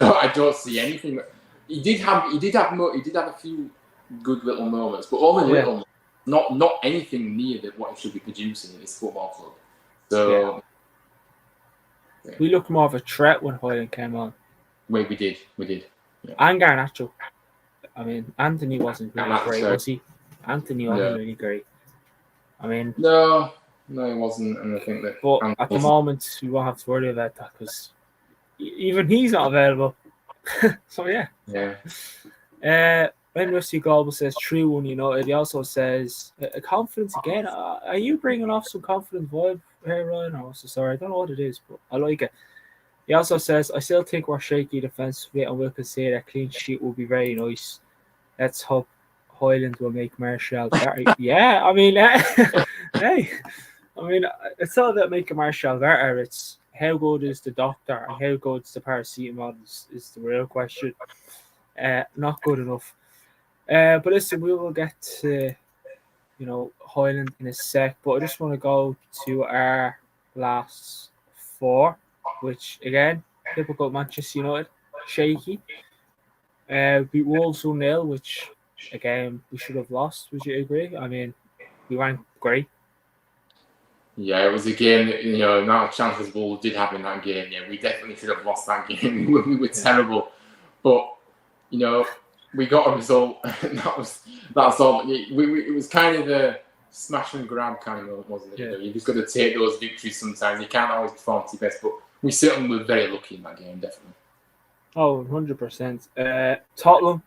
S2: I don't see anything. He did have a few good little moments, but only little, not anything near what he should be producing in his football club. So
S1: we looked more of a threat when Hojlund came on.
S2: We did.
S1: Yeah. And Garnacho. I mean, Anthony wasn't really great, was he? Anthony wasn't really great. I mean,
S2: no, he wasn't. And I think that.
S1: But at the moment, we won't have to worry about that because even he's not available. So yeah. NYC Global says 3-1 United. He also says confidence again. Are you bringing off some confident vibe here, Ryan? Oh, so sorry, I don't know what it is, but I like it. He also says, I still think we're shaky defensively and we'll concede a clean sheet will be very nice. Let's hope Hojlund will make Martial better. Yeah, I mean, hey, I mean, it's not about making Martial better. It's how good is the doctor and how good is the paracetamol is the real question. Not good enough. But listen, we will get to, Hojlund in a sec. But I just want to go to our last four, which, again, typical Manchester United, shaky. Beat Wolves 1-0, which, again, we should have lost. Would you agree? I mean, we weren't great.
S2: Yeah, it was a game that, the amount of chances Wolves did have in that game. Yeah, we definitely should have lost that game. We were terrible. But, we got a result. That's all. It was kind of a smash and grab kind of moment, wasn't it?
S1: Yeah.
S2: You just got to take those victories sometimes. You can't always perform to your best, but we certainly were very lucky in that game, definitely.
S1: Oh, 100%. Tottenham,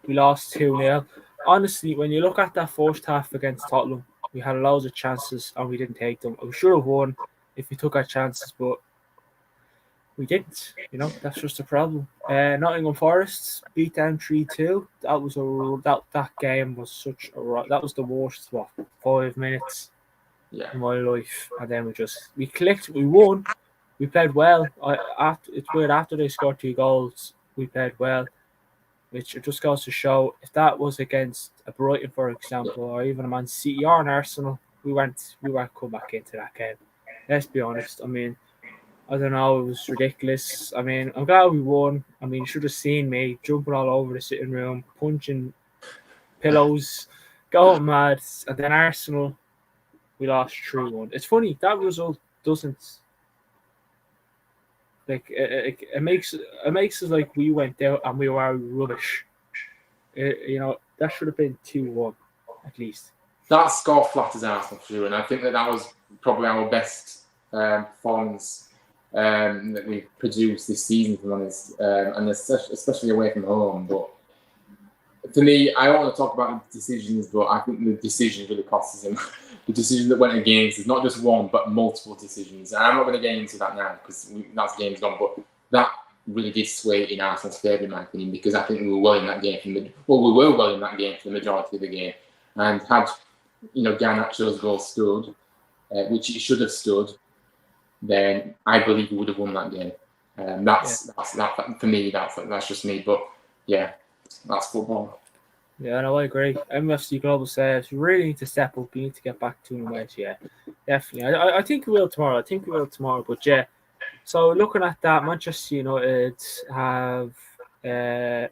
S1: we lost 2-0. Honestly, when you look at that first half against Tottenham, we had loads of chances and we didn't take them. We should have won if we took our chances, but we didn't. That's just a problem. Nottingham Forest beat them 3-2. That was that game was that was the worst 5 minutes in my life. And then we clicked. We won. We played well. It's weird. After they scored 2 goals, we played well, which it just goes to show if that was against a Brighton, for example, or even a Man City or an Arsenal, we weren't come back into that game. Let's be honest. I mean, I don't know. It was ridiculous. I mean, I'm glad we won. I mean, you should have seen me jumping all over the sitting room, punching pillows, going mad. And then Arsenal, we lost 3-1. It's funny that result doesn't. Like it makes us like we went out and we were rubbish. That should have been 2-1 at least.
S2: That score flatters Arsenal for sure, and I think that was probably our best performance that we've produced this season, to be honest, and especially away from home. But for me, I don't want to talk about the decisions, but I think the decision really cost us him. The decision that went against us, not just one, but multiple decisions. And I'm not going to get into that now because that game's gone. But that really did sway in Arsenal's favour, in my opinion, because I think we were well in that game. We were well in that game for the majority of the game. And had Garnacho's goal stood, which it should have stood, then I believe we would have won that game. That's for me. That's just me. But yeah, that's football.
S1: Yeah, no, I agree. MFC Global says we really need to step up. We need to get back to the ways. Yeah, definitely. I think we will tomorrow. But yeah, so looking at that, Manchester United have 2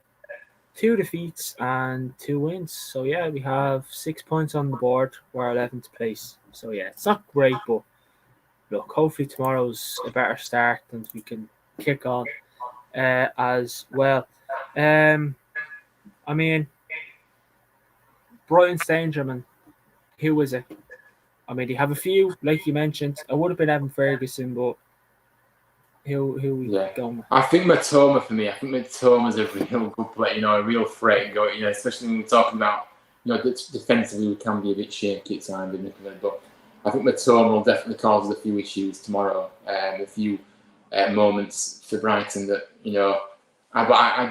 S1: defeats and 2 wins. So yeah, we have 6 points on the board. We're 11th place. So yeah, it's not great, but look, hopefully tomorrow's a better start and we can kick on as well. I mean, Brighton St. Germain, who is it? I mean, they have a few, like you mentioned. I would have been Evan Ferguson, but who we going with?
S2: I think Matoma for me. I think Matoma's a real good player, a real threat going, especially when we're talking about, defensively we can be a bit shaky at times, but I think Matoma will definitely cause us a few issues tomorrow, a few moments for Brighton that, I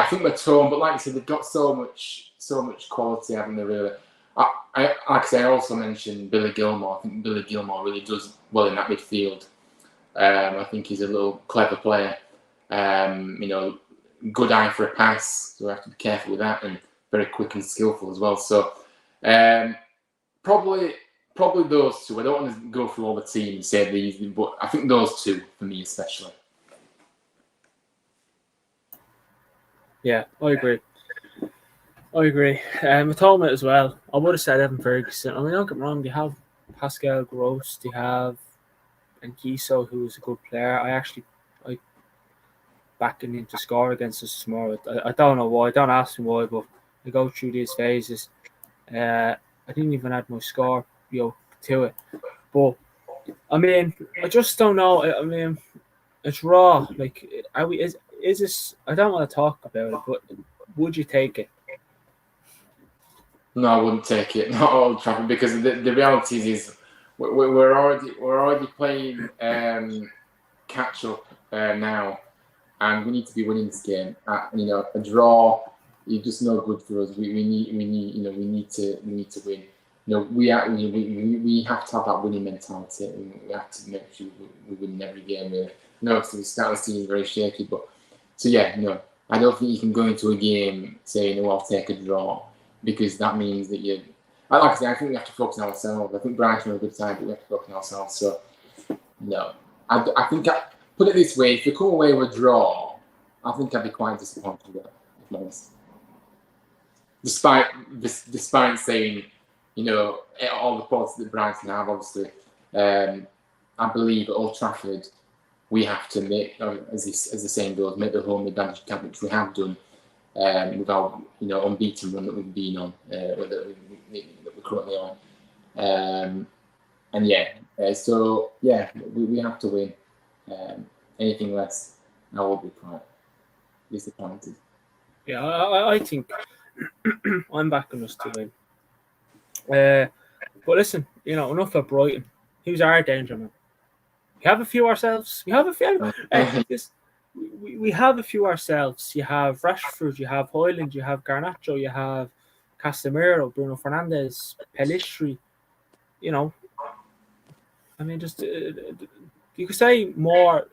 S2: think Matoma, but like I said, they've got so much quality, haven't they, really? I also mentioned Billy Gilmore. I think Billy Gilmore really does well in that midfield. I think he's a little clever player. Good eye for a pass, so we have to be careful with that. And very quick and skillful as well. So probably those two. I don't want to go through all the teams and say these, but I think those two for me especially.
S1: Yeah, I agree. Atonement as well. I would have said Evan Ferguson. I mean, don't get me wrong, they have Pascal Gross, they have Nkiso, who's a good player. I backing him to score against us tomorrow. I don't know why. Don't ask me why, but I go through these phases. I didn't even add my score, to it. But I mean, I just don't know. I mean, it's raw. Like, is this? I don't want to talk about it, but would you take it?
S2: No, I wouldn't take it. Not Old Trafford, because the reality is we're already playing catch up now, and we need to be winning this game. A draw is just no good for us. We need to win. We have to have that winning mentality. We have to make sure we win every game. Really. No, so we start the season very shaky, but so yeah, no, I don't think you can go into a game saying, "Oh, I'll take a draw," because that means that you. Like I say, I think we have to focus on ourselves. I think Brighton are a good side, but we have to focus on ourselves. So no, I think put it this way: if you come away with a draw, I think I'd be quite disappointed with it, if I'm honest. Despite saying, all the qualities that Brighton have, obviously, I believe at Old Trafford we have to make, as the saying goes, make the home advantage count, which we have done with our unbeaten run that we've been on, that we're currently on, and we have to win. Anything less, I will be quite disappointed.
S1: Yeah, I think I'm backing us to win. But listen, enough of Brighton. Who's our danger man? We have a few ourselves. We have a few. We have a few ourselves. You have Rashford, you have Hojlund, you have Garnacho, you have Casemiro, Bruno Fernandes, Pelistri. I mean, just you could say more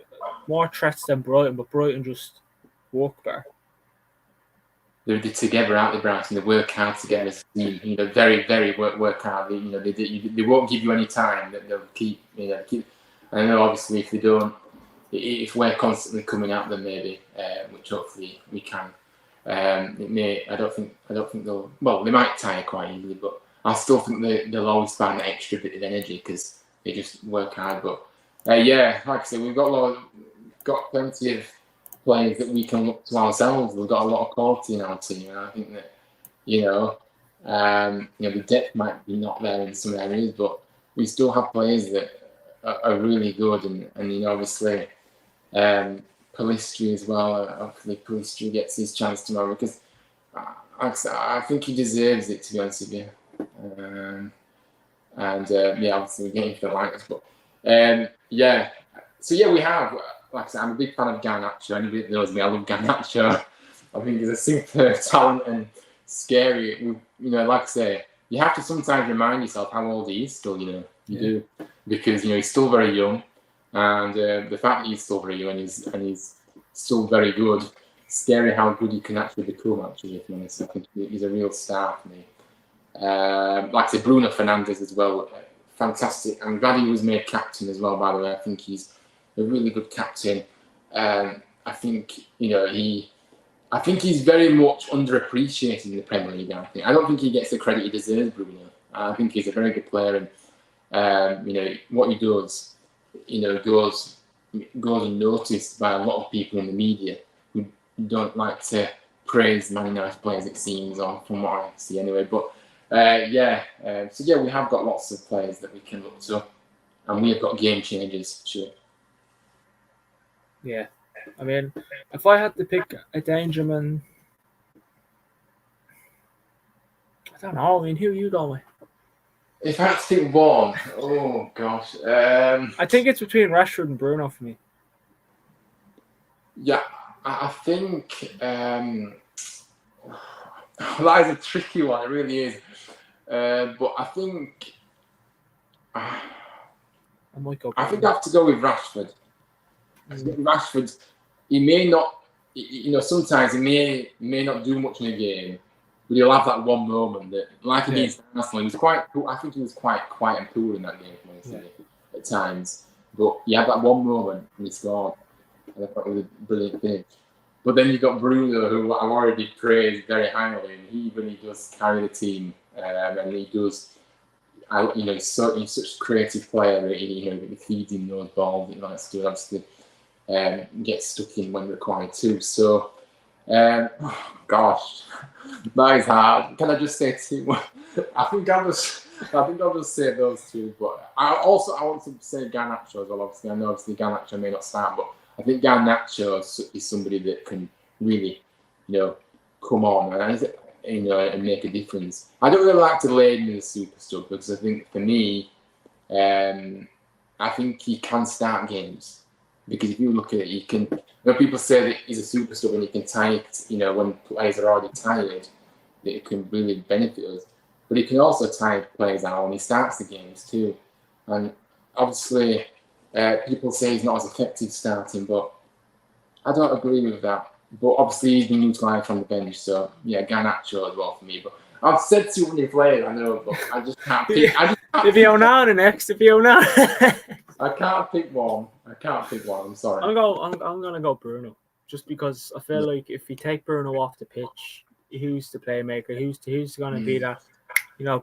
S1: threats than Brighton, but Brighton just work better.
S2: They're together out the Brighton. They work hard together as a team. Very, very work hard. They won't give you any time. They'll keep. I know, obviously, if they don't, if we're constantly coming at them, maybe, which hopefully we can. I don't think they'll. Well, they might tire quite easily, but I still think they'll always find that extra bit of energy because they just work hard. But like I said, we've got plenty of players that we can look to ourselves. We've got a lot of quality in our team, and I think that the depth might be not there in some areas, but we still have players that are really good, and obviously Pelistri as well. Hopefully Pelistri gets his chance tomorrow because I think he deserves it, to be honest with you. Obviously we're getting for the likes, but we have. Like I said, I'm a big fan of Garnacho. Anybody that knows me, I love Garnacho. I think he's a super talent and scary. Like I say, you have to sometimes remind yourself how old he is still. You do, because he's still very young, and the fact that he's still very young and he's still very good. Scary how good he can actually become. Actually, if you're honest, I think he's a real star for me. Like I said, Bruno Fernandes as well, fantastic. I'm glad he was made captain as well. By the way, I think he's a really good captain. I think he's very much underappreciated in the Premier League. I don't think he gets the credit he deserves, Bruno. I think he's a very good player, and what he does, goes unnoticed by a lot of people in the media who don't like to praise Man United players, it seems, or from what I see anyway. But we have got lots of players that we can look to, and we have got game changers, sure.
S1: Yeah, I mean, if I had to pick a danger man, I don't know. I mean, who are you going with?
S2: If I had to pick one, oh gosh,
S1: I think it's between Rashford and Bruno for me.
S2: Yeah, I think that is a tricky one. It really is. But I think I think I have to go with Rashford. Rashford, he may not, sometimes he may not do much in a game, but he'll have that one moment that, like against Arsenal, he was quite. I think he was quite and poor in that game at times. But he had that one moment and he scored, and I thought it was a brilliant finish. But then you got Bruno, who I've already praised very highly, and he does carry the team, and he does. He's such a creative player. He feeds him those balls. He likes to obviously get stuck in when required too. So, gosh, that is hard. Can I just say two? I think I'll just say those two. But I want to say Garnacho as well. Obviously, I know Garnacho may not start, but I think Garnacho is somebody that can really, come on and make a difference. I don't really like to lay him as a super sub because I think for me, I think he can start games because if you look at it, he can. People say that he's a super sub and he can tie it. When players are already tired, that it can really benefit us. But he can also tie players out when he starts the games too. And obviously, people say he's not as effective starting, but I don't agree with that. But obviously, he's been utilised from the bench, so yeah, Garnacho as well for me. But I've said too many players, I know, but I just can't pick.
S1: If you now the next, if you now.
S2: I can't pick one. I'm sorry.
S1: I'm gonna go Bruno, just because I feel like if you take Bruno off the pitch, who's the playmaker? Who's gonna be that?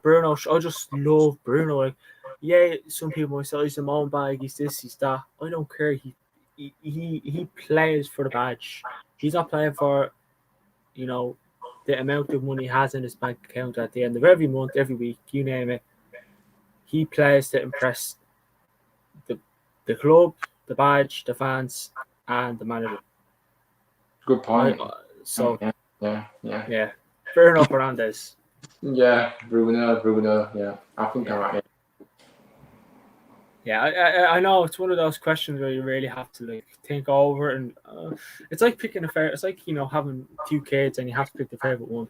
S1: Bruno. I just love Bruno. Like, yeah, some people might say he's a mountain bag. He's this. He's that. I don't care. He plays for the badge. He's not playing for, the amount of money he has in his bank account at the end of every month, every week, you name it. He plays to impress the club, the badge, the fans, and the manager.
S2: Good point.
S1: So
S2: yeah.
S1: Bruno Fernandes.
S2: Yeah, Bruno. Yeah, I think I'm right.
S1: Yeah, I know it's one of those questions where you really have to think over it, and it's like picking a favorite. It's like having two kids and you have to pick the favorite one.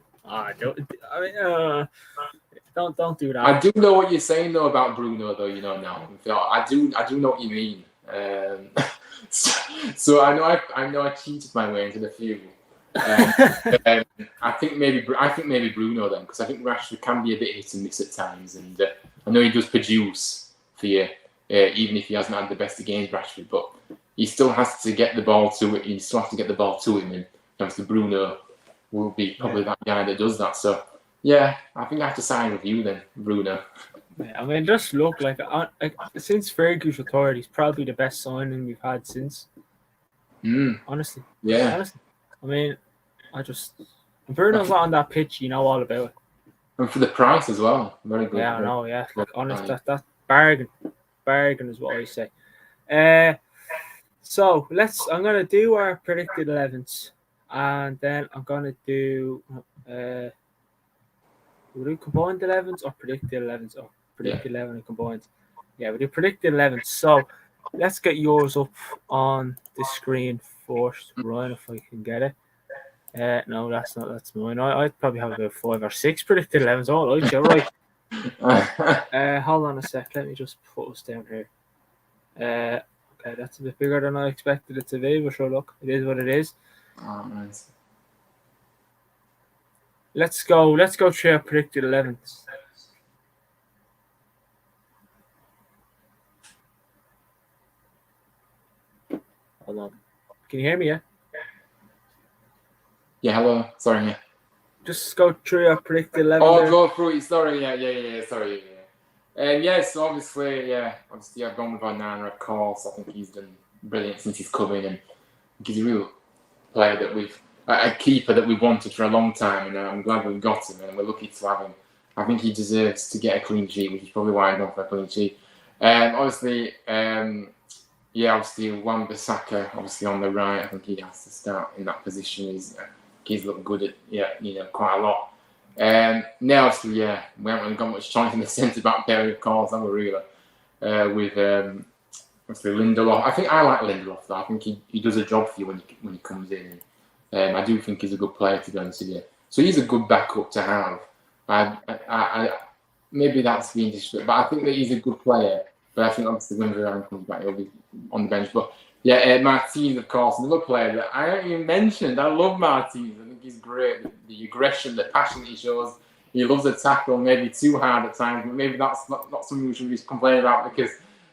S1: Don't do that.
S2: I do know what you're saying though about Bruno though. Now I do know what you mean. So I know I cheated my way into the few. I think maybe Bruno then, because I think Rashford can be a bit hit and miss at times, and I know he does produce for you. Even if he hasn't had the best of games, Rashford, but he still has to get the ball to it. He still has to get the ball to him, and obviously Bruno will be probably that guy that does that. So yeah, I think I have to side with you then, Bruno.
S1: Yeah, I mean, just look like since Fergie's retired, he's probably the best signing we've had since. Honestly,
S2: yeah.
S1: Honestly, I mean, Bruno's not on that pitch. You know all about it.
S2: And for the price as well, very good.
S1: Yeah, I know. Yeah, honestly, that bargain. Bargain is what I say. So I'm gonna do our predicted 11s, and then I'm gonna do will we combined 11s or predicted 11s or predicted 11 and combined? Yeah, we do predicted 11s. So let's get yours up on the screen first, Ryan, if I can get it. No, that's mine. I'd probably have about 5 or 6 predicted 11s. All right, you're right. Hold on a sec. Let me just put us down here. Okay, that's a bit bigger than I expected it to be, but sure, look, it is what it is.
S2: Oh, nice.
S1: Let's go through our predicted 11s. Hold on. Can you hear me? Yeah.
S2: Yeah. Hello. Sorry. Yeah.
S1: Just go through our predicted 11s.
S2: Oh, go through it. Sorry. Yeah. Sorry. Yeah. Yes, obviously, I've gone with Onana, of course. I think he's done brilliant since he's come in, and he's a real player that a keeper that we've wanted for a long time, and I'm glad we've got him, and we're lucky to have him. I think he deserves to get a clean sheet, which is probably why I'm going for a clean sheet. Obviously, Wan-Bissaka, obviously on the right, I think he has to start in that position. He's looked good at, quite a lot. Now, obviously, we haven't really got much choice in the centre back there, of course, have we really? With obviously Lindelof. I think I like Lindelof, though. I think he does a job for you when he comes in. I do think he's a good player, to be honest with you. So he's a good backup to have. I maybe that's being disrespectful, but I think that he's a good player. But I think obviously when Varane comes back, he'll be on the bench. But yeah, Martinez, of course, another player that I haven't even mentioned. I love Martinez. I think he's great. The aggression, the passion that he shows. He loves to tackle, maybe too hard at times, but maybe that's not something we should be complaining about because,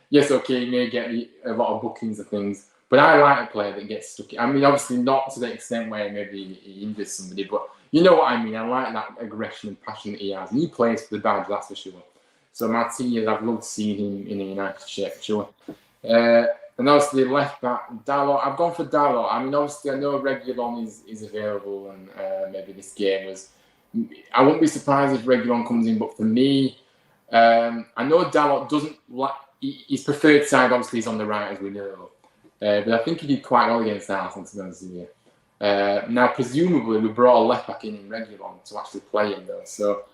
S2: yes, okay, he may get a lot of bookings and things, but I like a player that gets stuck. I mean, obviously not to the extent where maybe he injures somebody, but you know what I mean. I like that aggression and passion that he has, and he plays for the badge, that's for sure. So Martinez, I've loved seeing him in a United shirt, sure. And obviously left back, Dalot. I've gone for Dalot. I mean, obviously I know Reguilon is available, and maybe this game was. I wouldn't be surprised if Reguilon comes in, but for me, I know Dalot doesn't like. His preferred side obviously is on the right, as we know. But I think he did quite well against Arsenal, to be honest with you. Now, presumably, we brought a left back in Reguilon to actually play him, though. So,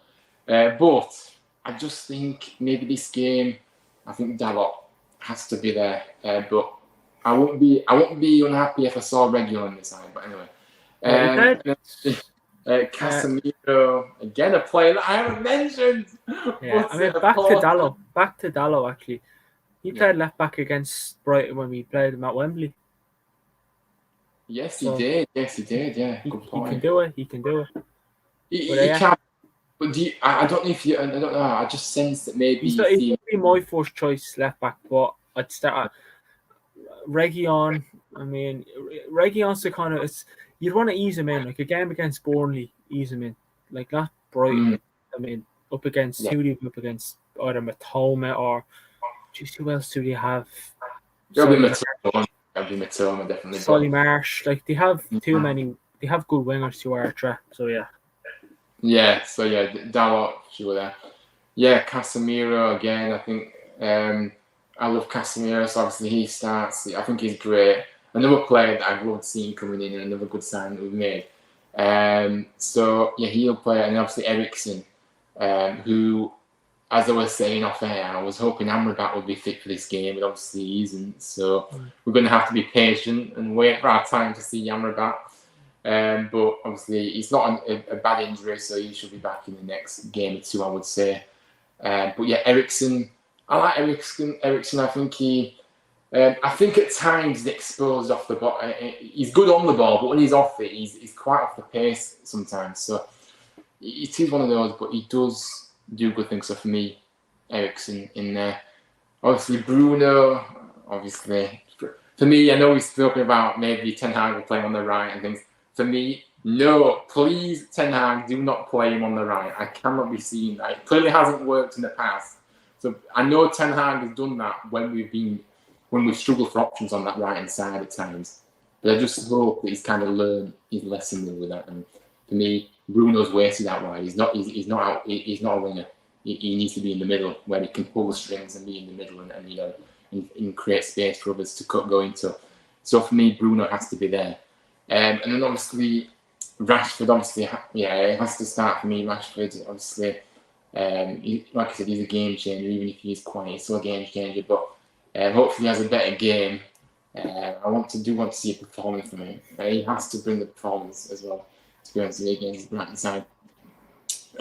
S2: but I just think maybe this game, I think Dalot has to be there. But I won't be unhappy if I saw Reguilon this side. But anyway, Casemiro again, a player that I haven't mentioned.
S1: Yeah, I mean, back to Dalot actually. He played left back against Brighton when we played him at Wembley.
S2: Yes, he did. Yeah, good point.
S1: He can do it.
S2: He can. But I don't know if you. I don't know. I just sense that maybe
S1: he's not be my first choice left back, but I'd start Reguilon. I mean, Reguilon's the kind of you'd want to ease him in, like a game against Burnley, ease him in, like not Brighton. I mean, up against who do you up against? Either Matoma or just who else do they have?
S2: That'll be Matoma, definitely.
S1: Solly Marsh, like they have too many. They have good wingers to our trap, so yeah.
S2: Yeah, so yeah, Dalot, she were there. Yeah, Casemiro again. I think I love Casemiro, so obviously he starts. I think he's great. Another player that I've loved seeing coming in, and another good sign that we've made. So yeah, he'll play, and obviously Eriksen, who, as I was saying off air, I was hoping Amrabat would be fit for this game, but obviously he isn't. So we're going to have to be patient and wait for our time to see Amrabat. But obviously it's not a bad injury, so he should be back in the next game or two, I would say. But yeah, Eriksen, I like Eriksen. I think at times he's exposed off the ball. He's good on the ball, but when he's off it, he's quite off the pace sometimes. So it is one of those, but he does do good things. So for me, Eriksen in there. Obviously Bruno. Obviously, for me, I know we've spoken about maybe Ten Hag will play on the right and things. For me, no, please, Ten Hag, do not play him on the right. I cannot be seeing that. It clearly hasn't worked in the past. So I know Ten Hag has done that when we've struggled for options on that right-hand side at times. But I just hope that he's kind of learned his lesson with that. And for me, Bruno's wasted out wide. He's not a winger. He needs to be in the middle where he can pull the strings and be in the middle and create space for others to go into. So for me, Bruno has to be there. And then obviously Rashford, it has to start for me. Rashford, obviously, like I said, he's a game changer. Even if he's quiet, he's still a game changer. But hopefully he has a better game. I want to see a performance from him. He has to bring the performance as well, to be honest with you, against the Brighton side.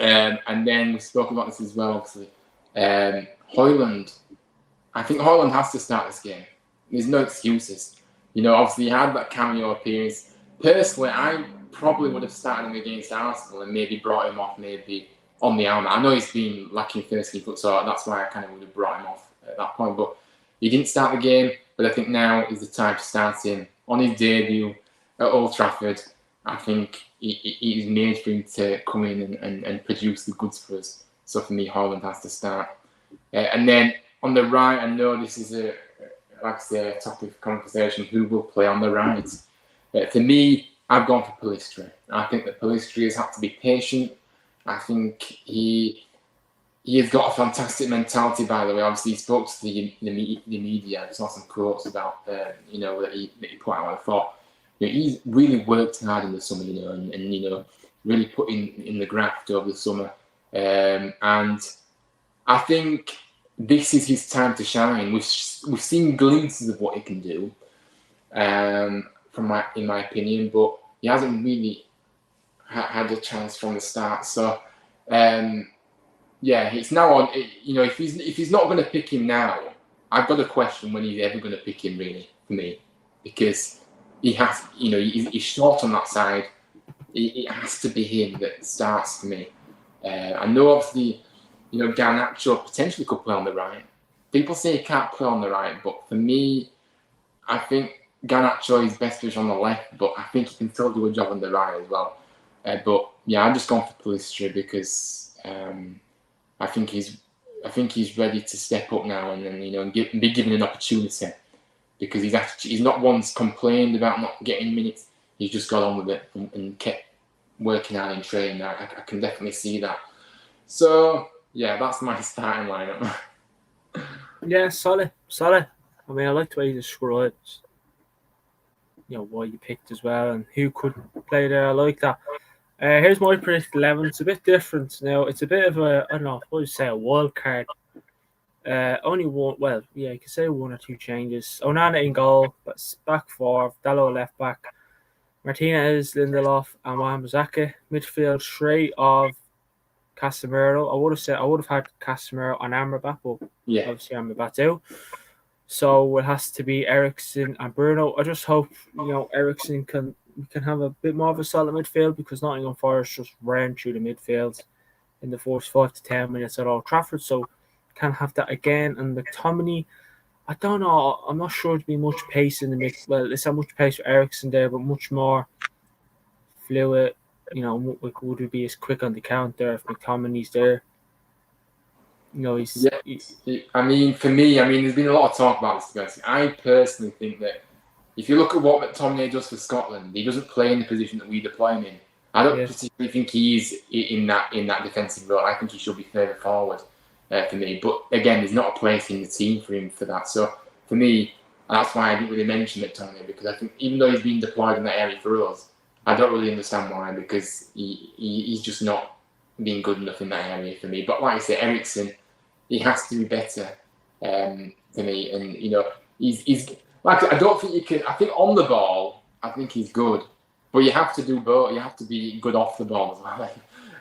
S2: And then we spoke about this as well, obviously. Hojlund. I think Hojlund has to start this game. There's no excuses. Obviously he had that cameo appearance. Personally, I probably would have started him against Arsenal and maybe brought him off maybe on the arm. I know he's been lacking first foot, so that's why I kind of would have brought him off at that point. But he didn't start the game, but I think now is the time to start him. On his debut at Old Trafford, I think it is made for him to come in and produce the goods for us. So for me, Hojlund has to start. And then on the right, I know this is a topic of conversation, who will play on the right. For me, I've gone for Pellistri. I think that Pellistri has had to be patient. I think he has got a fantastic mentality, by the way. Obviously, he spoke to the media. I saw some quotes about that he put out. I thought he's really worked hard in the summer, and really put in the graft over the summer. And I think this is his time to shine. We've seen glimpses of what he can do, in my opinion, but he hasn't really had a chance from the start. So, it's now on. If he's not going to pick him now, I've got to question when he's ever going to pick him, really, for me, because he has. He's short on that side. it has to be him that starts for me. I know obviously, Garnacho potentially could play on the right. People say he can't play on the right, but for me, I think Garnacho is best position on the left, but I think he can still do a job on the right as well. But yeah, I'm just going for Pellistri because I think he's ready to step up now and be given an opportunity, because he's not once complained about not getting minutes. He's just got on with it and kept working hard in training. I can definitely see that. So yeah, that's my starting lineup.
S1: Yeah, solid. I mean, I like the way you described, why you picked as well and who could play there. I like that. Here's my predicted 11. It's a bit different now. It's a bit of a, I don't know, what would you say, a wild card. Only one, well, yeah, you could say one or two changes. Onana in goal, but back four, Dalot left back, Martinez, Lindelof, and Wan-Bissaka. Midfield straight of Casemiro. I would have had Casemiro and Amrabat, but
S2: Yeah,
S1: obviously Amrabat's out. So it has to be Eriksen and Bruno. I just hope Eriksen can have a bit more of a solid midfield, because Nottingham Forest just ran through the midfield in the first 5 to 10 minutes at Old Trafford. So can't have that again. And McTominay, I don't know. I'm not sure there'd be much pace in the mid. Well, there's not much pace for Eriksen there, but much more fluid. Would it be as quick on the counter if McTominay's there?
S2: I mean, for me, there's been a lot of talk about this, guys. I personally think that if you look at what McTominay does for Scotland, he doesn't play in the position that we deploy him in. I don't particularly think he's in that defensive role. I think he should be further forward for me. But again, there's not a place in the team for him for that. So for me, that's why I didn't really mention McTominay, because I think even though he's been deployed in that area for us, I don't really understand why, because he's just not been good enough in that area for me. But like I say, Eriksen, he has to be better for me. And he's like, I don't think you can. I think on the ball, I think he's good, but you have to do both. You have to be good off the ball as well,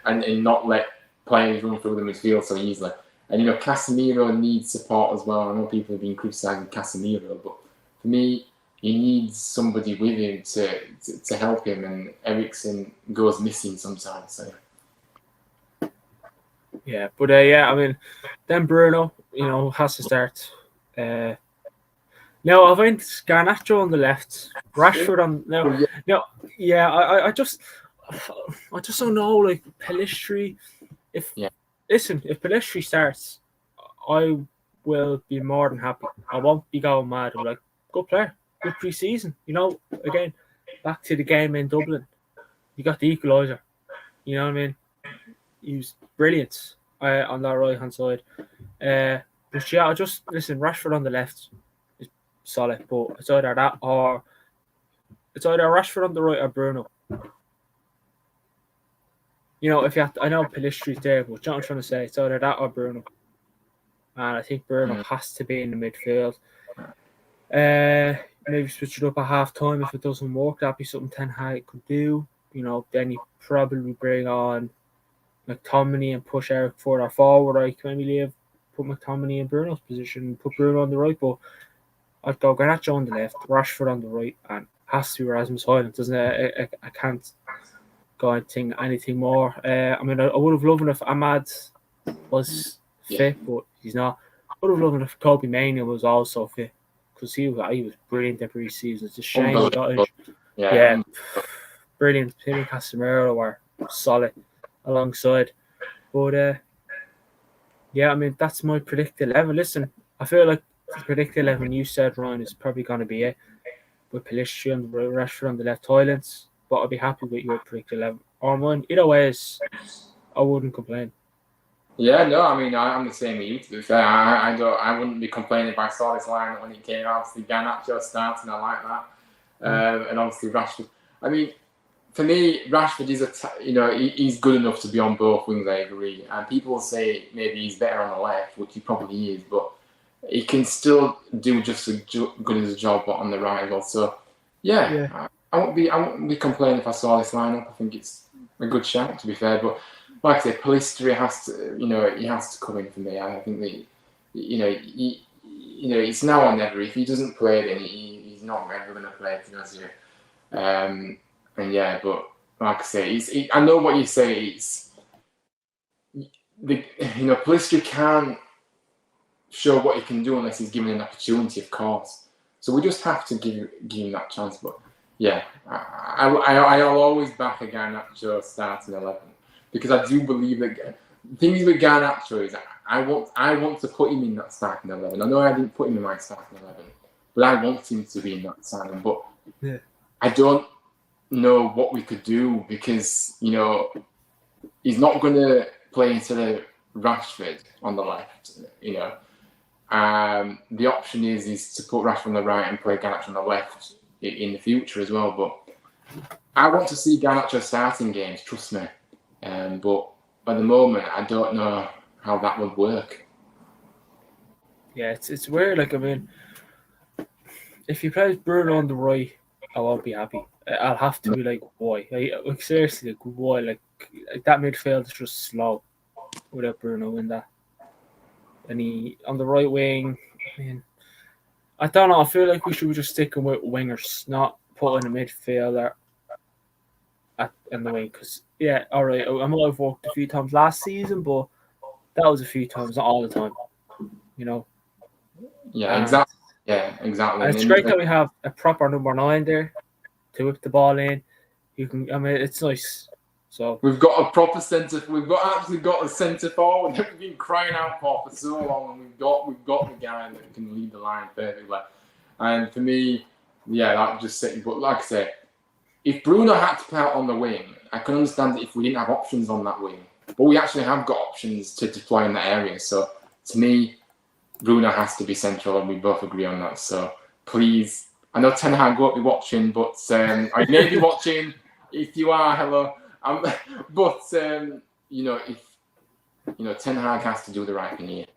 S2: and not let players run through the midfield so easily. And Casemiro needs support as well. I know people have been criticising Casemiro, but for me, he needs somebody with him to help him, and Eriksen goes missing sometimes. So.
S1: Yeah, but I mean, then Bruno, has to start. No, I went Garnacho on the left, Rashford on I just don't know, like Pellistri. If Pellistri starts, I will be more than happy. I won't be going mad. I'm like, good player, good pre-season. Again, back to the game in Dublin, you got the equaliser. You know what I mean? He was brilliant on that right hand side. But yeah, I just listen. Rashford on the left is solid, but it's either that or it's either Rashford on the right or Bruno. If you have to, I know Pellistri's there, but what I'm trying to say, it's either that or Bruno. And I think Bruno has to be in the midfield. Maybe switch it up at half time if it doesn't work. That'd be something Ten Hag could do. Then you probably bring on McTominay and push Eric further forward. I can maybe put McTominay in Bruno's position, put Bruno on the right, but I'd go Garnacho on the left, Rashford on the right, and has to be Rasmus Hojlund, doesn't it? I can't go anything more. I would have loved it if Ahmad was fit, but he's not. I would have loved it if Kobe Mania was also fit, because he was brilliant every season. It's a shame he got injured. Yeah, brilliant. Him and Casemiro were solid alongside. But that's my predicted 11. Listen, I feel like the predicted 11 you said, Ryan, is probably going to be it. With Pellistri on the right, Rashford on the left, Hojlund. But I'll be happy with your predicted 11. Or mine. Either way, I wouldn't complain.
S2: Yeah, no, I'm the same as you, to be fair. I wouldn't be complaining if I saw this line when it came out. Obviously, Garnacho starting, I like that. And obviously, Rashford. For me, Rashford is he's good enough to be on both wings, I agree. And people say maybe he's better on the left, which he probably is, but he can still do just as good as a job on the right as well. So, I won't be complaining if I saw this lineup. I think it's a good shout, to be fair. But like I said, Pellistri has to come in for me. I think that it's now or never. If he doesn't play, then he's not ever going to play. But like I say, I know what you say. It's Pulisic can't show what he can do unless he's given an opportunity, of course. So we just have to give him that chance. But yeah, I'll always back a Garnacho starting 11 because I do believe that the thing is with Garnacho is I want to put him in that starting 11. I know I didn't put him in my starting 11, but I want him to be in that starting. But
S1: Yeah.
S2: I don't know what we could do because he's not going to play instead of Rashford on the left. The option is to put Rashford on the right and play Garnacho on the left in the future as well. But I want to see Garnacho starting games, trust me. But at the moment, I don't know how that would work.
S1: Yeah, it's weird. Like, I mean, if he plays Bruno on the right, I won't be happy. I'll have to be like, why? Like seriously, like, why? Like that midfield is just slow without Bruno in that. And he on the right wing, I mean, I don't know. I feel like we should be just sticking with wingers, not putting a midfielder in the wing. Because yeah, all right, I might have worked a few times last season, but that was a few times, not all the time.
S2: Yeah,
S1: And,
S2: exactly. Yeah, exactly.
S1: and it's great that we have a proper number 9 there to whip the ball in. You can, I mean, it's nice. So
S2: we've got a proper centre. We've actually got a centre forward that we've been crying out for so long, and we've got the guy that can lead the line perfectly. And for me, yeah, that just set. But like I say, if Bruno had to play out on the wing, I can understand it if we didn't have options on that wing. But we actually have got options to deploy in that area. So to me, Bruno has to be central, and we both agree on that. So please, I know Ten Hag won't be watching, but I may be watching. If you are, hello. But if Ten Hag has to do the right thing here,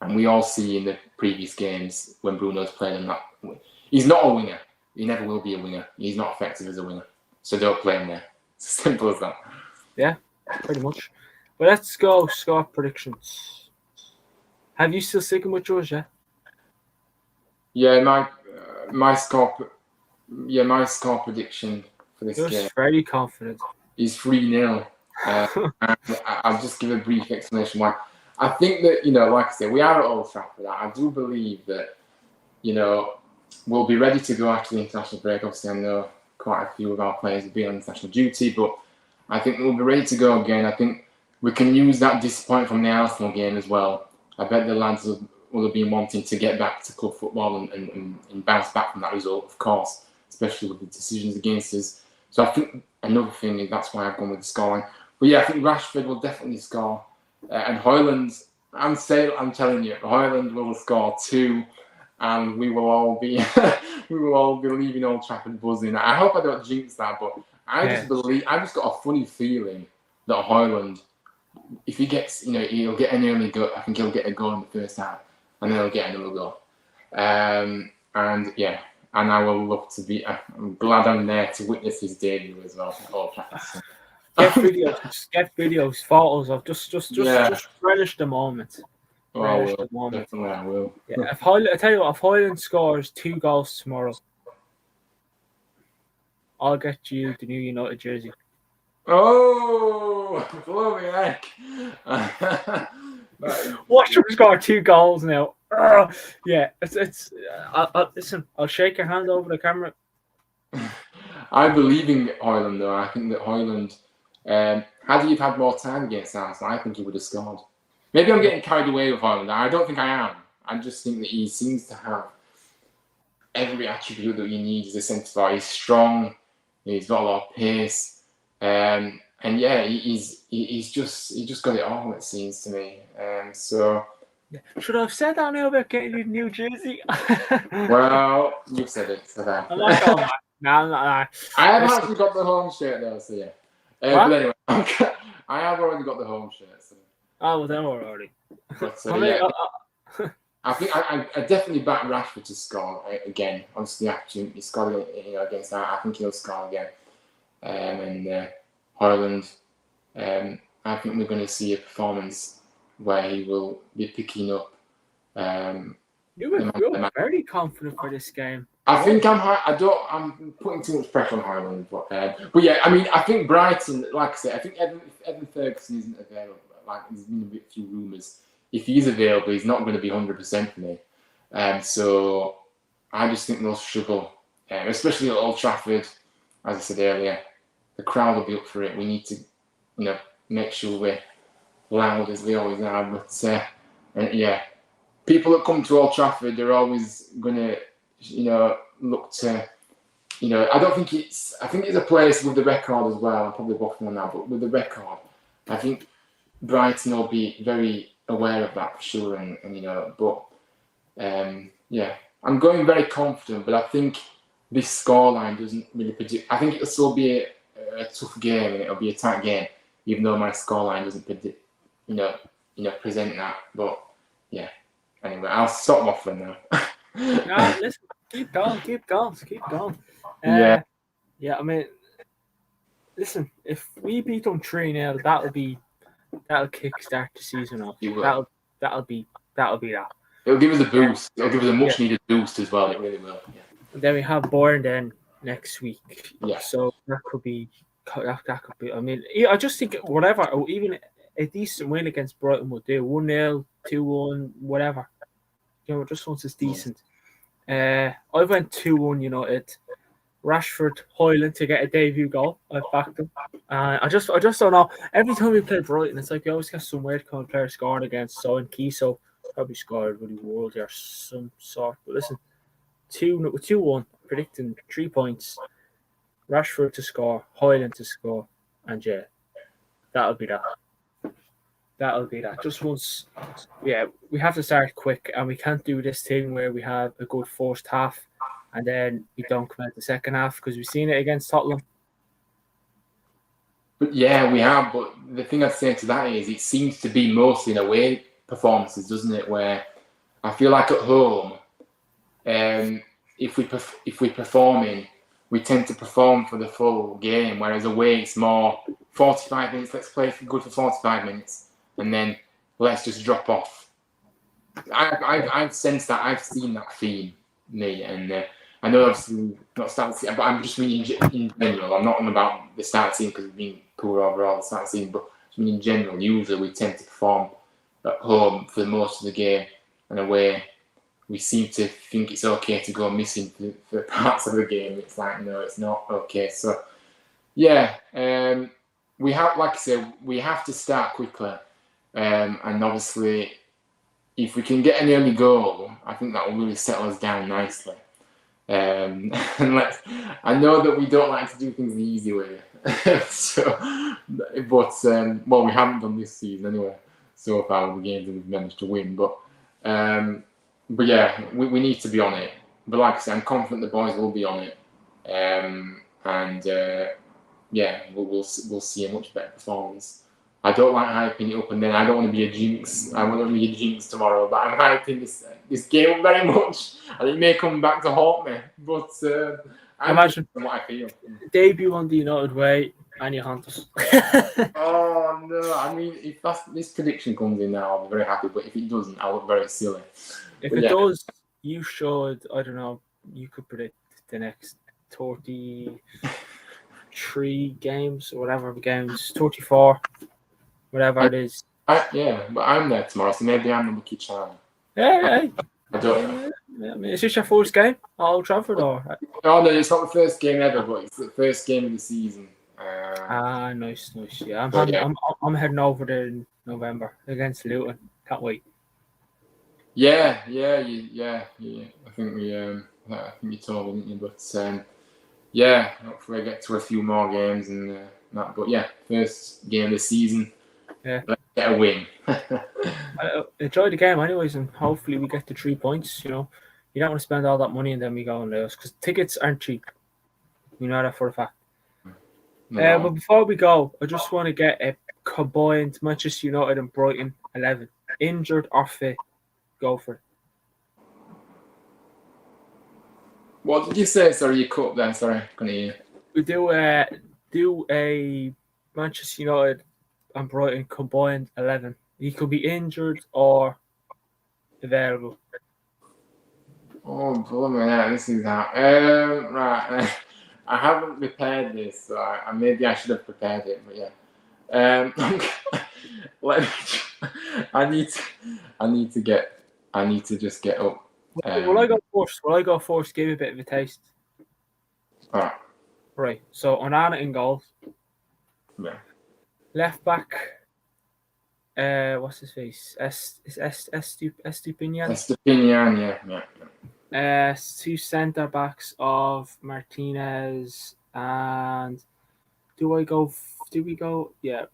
S2: and we all see in the previous games when Bruno's played in that, he's not a winger. He never will be a winger. He's not effective as a winger. So don't play him there. It's as simple as that.
S1: Yeah, pretty much. But let's go score predictions. Have you still sticking with yours, yeah?
S2: Yeah, my score prediction for this
S1: You're
S2: game
S1: very confident.
S2: is 3-0. I'll just give a brief explanation why. I think that, like I said, we are at Old Trafford. I do believe that, we'll be ready to go after the international break. Obviously, I know quite a few of our players will be on international duty, but I think we'll be ready to go again. I think we can use that disappointment from the Arsenal game as well. I bet the lads will have been wanting to get back to club football and bounce back from that result, of course, especially with the decisions against us. So I think another thing is that's why I've gone with the scoreline. But yeah, I think Rashford will definitely score. And Hojlund, I'm telling you, Hojlund will score 2. And we will all be leaving Old Trafford buzzing. I hope I don't jinx that, but I just got a funny feeling that Hojlund, if he gets, he'll get an early goal. I think he'll get a goal in the first half, and then he'll get another goal. And yeah, and I will love to be. I'm glad I'm there to witness his debut as well at Old Trafford.
S1: Get videos, photos of just relish the moment.
S2: Oh, I will. Definitely, I will.
S1: Yeah, I tell you what, if Hojlund scores 2 goals tomorrow, I'll get you the new United jersey.
S2: Oh, blow me heck!
S1: Watch him score 2 goals now. Yeah, it's. Listen, I'll shake your hand over the camera.
S2: I believe in Hojlund, though. I think that Hojlund, had he had more time against Arsenal, I think he would have scored. Maybe I'm getting carried away with Hojlund. I don't think I am. I just think that he seems to have every attribute that you need as a centre forward. He's strong. He's got a lot of pace, and yeah, he's just got it all. It seems to me. So.
S1: Should I have said that now about getting you a new jersey?
S2: Well, you've said it. So that.
S1: I'm not going back. No, I'm not.
S2: I have actually got the home shirt though, so yeah. But anyway, I have already got the home shirt. So.
S1: Oh, well, then we're already.
S2: But I think I definitely back Rashford to score again. Obviously, after he scored against that, I think he'll score again. And Hojlund, I think we're going to see a performance where he will be picking up.
S1: You were very confident for this game.
S2: I think I'm putting too much pressure on Hojlund, but yeah, I mean, I think Brighton, like I said, I think if Evan Ferguson isn't available, like there's been a few rumours. If he is available, he's not going to be 100% for me. So I just think they'll struggle, especially at Old Trafford. As I said earlier, the crowd will be up for it. We need to, make sure we're loud as we always are. But yeah, people that come to Old Trafford, they're always going to, look to, I don't think I think it's a place with the record as well. I'm probably waffling on that, but with the record, I think Brighton will be very aware of that for sure. Yeah, I'm going very confident, but I think this scoreline doesn't really predict. I think it'll still be a tough game and it'll be a tight game, even though my scoreline doesn't predict, present that. But yeah, anyway, I'll stop waffling now.
S1: No, listen, keep going.
S2: Yeah.
S1: Yeah, I mean, listen, if we beat them 3-0, that'll kickstart the season off.
S2: It will.
S1: That'll be that.
S2: It'll give us a boost. It'll give us a much needed boost as well. It really will. Yeah.
S1: And then we have Bourne then next week.
S2: Yeah.
S1: So that could be. I mean, I just think whatever, or even a decent win against Brighton will do. 1-0, 2-1, whatever. Just once it's decent. I went 2-1 United. Rashford, Hojlund to get a debut goal. I backed him. I just don't know. Every time we play Brighton, it's like we always get some weird kind of player scoring against. So in Kiso probably scored really world or some sort. But listen, 2-1, predicting 3 points. Rashford to score, Hojlund to score, and yeah, that'll be that. Just once, yeah, we have to start quick, and we can't do this thing where we have a good first half and then we don't come out the second half because we've seen it against Tottenham.
S2: But yeah, we have. But the thing I'd say to that is it seems to be mostly in away performances, doesn't it? Where I feel like at home, if we're performing, we tend to perform for the full game, whereas away it's more 45 minutes. Let's play good for 45 minutes, and then let's just drop off. I've sensed that. I've seen that theme, and I know obviously not starting season, but I'm just meaning in general. I'm not on about the start season because we've been poor overall the start season, but I mean in general. Usually we tend to perform at home for most of the game, and away we seem to think it's okay to go missing for parts of the game. It's like, no, it's not okay. So, yeah, we have, like I said, we have to start quickly. And obviously, if we can get an early goal, I think that will really settle us down nicely. And I know that we don't like to do things the easy way. Well, we haven't done this season anyway, so far with the games that we've managed to win. But yeah, we need to be on it. But like I said, I'm confident the boys will be on it. Yeah, we'll see a much better performance. I don't like hyping it up, and then I don't want to be a jinx. I want to be a jinx tomorrow, but I'm hyping this game very much, and it may come back to haunt me. But I imagine what I feel.
S1: Debut on the United way, and you hunt us.
S2: Oh no! I mean, if this prediction comes in now, I'll be very happy. But if it doesn't, I'll look very silly.
S1: If it does, you should. I don't know. You could predict the next 33 games or whatever games, 34, whatever it is.
S2: Yeah, but I'm there tomorrow, so maybe I'm the lucky charm.
S1: Yeah.
S2: I don't know.
S1: I mean, is this your first game at Old Trafford or?
S2: Oh no, it's not the first game ever, but it's the first game of the season.
S1: Nice. Yeah, I'm heading over there in November against Luton. Can't wait.
S2: Yeah. I think you told me, didn't you? But yeah, hopefully I get to a few more games and that. But yeah, first game of the season.
S1: Yeah,
S2: let's get a win.
S1: I enjoy the game, anyways, and hopefully we get the 3 points. You don't want to spend all that money and then we go and lose because tickets aren't cheap. You know that for a fact. No. But before we go, I just want to get a combined Manchester United and Brighton 11, injured or fit. Go for it.
S2: What did you say? Sorry, you cut up then. Sorry, I couldn't hear you.
S1: We do a Manchester United and Brighton combined 11. He could be injured or available.
S2: Oh, blimey, yeah, this is that. Right. I haven't prepared this, so maybe I should have prepared it, but yeah. Let me. I need to. I need to get. I need to just get up.
S1: Will I go first? Will I go first? Give you a bit of a taste.
S2: All right.
S1: Right. So Onana in goal.
S2: Yeah.
S1: Left back. What's his face? Estupinian.
S2: Estepinian, yeah.
S1: Two centre backs of Martinez and. Do we go? Yeah.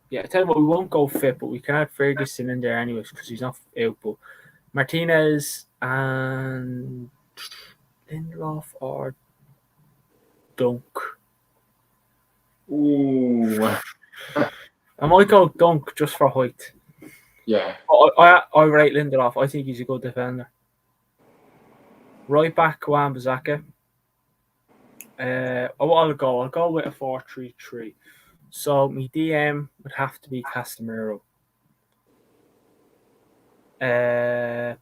S1: Yeah. I tell you what, we won't go fit, but we can add Ferguson in there anyways because he's not out. But Martinez and Lindelof or Dunk.
S2: Ooh.
S1: I might go Dunk just for height.
S2: Yeah.
S1: I rate Lindelof. I think he's a good defender. Right back, Wan-Bissaka. I'll go with a 4-3-3. So my DM would have to be Casemiro. Then